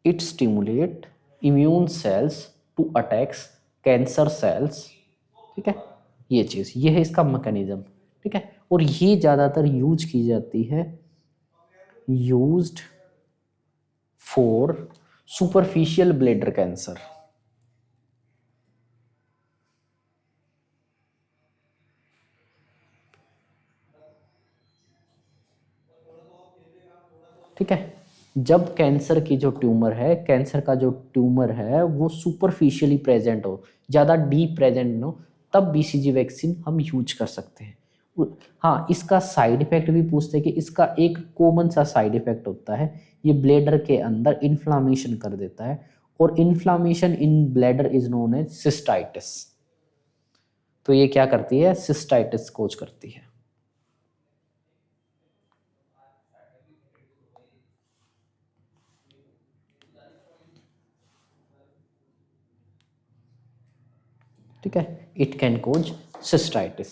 it stimulate immune cells to attacks cancer cells, ठीक है। ये चीज़, ये है इसका मैकेनिज्म, ठीक है। और ये ज़्यादातर यूज की जाती है, used for superficial bladder cancer, ठीक है। जब कैंसर की जो ट्यूमर है, कैंसर का जो ट्यूमर है वो सुपरफिशियली प्रेजेंट हो, ज़्यादा डीप प्रेजेंट हो, तब बीसीजी वैक्सीन हम यूज कर सकते हैं। हाँ, इसका साइड इफेक्ट भी पूछते हैं कि इसका एक कॉमन सा साइड इफेक्ट होता है, ये ब्लैडर के अंदर इन्फ्लामेशन कर देता है, और inflammation in bladder is known as cystitis. तो ये क्या करती है, सिस्टाइटिस कोज करती है। ठीक है, इट कैन कोज सिस्टाइटिस।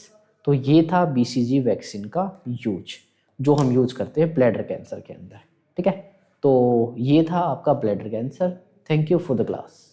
तो ये था बीसीजी वैक्सीन का यूज, जो हम यूज करते हैं ब्लैडर कैंसर के अंदर, ठीक है। तो ये था आपका bladder cancer. Thank you for the class.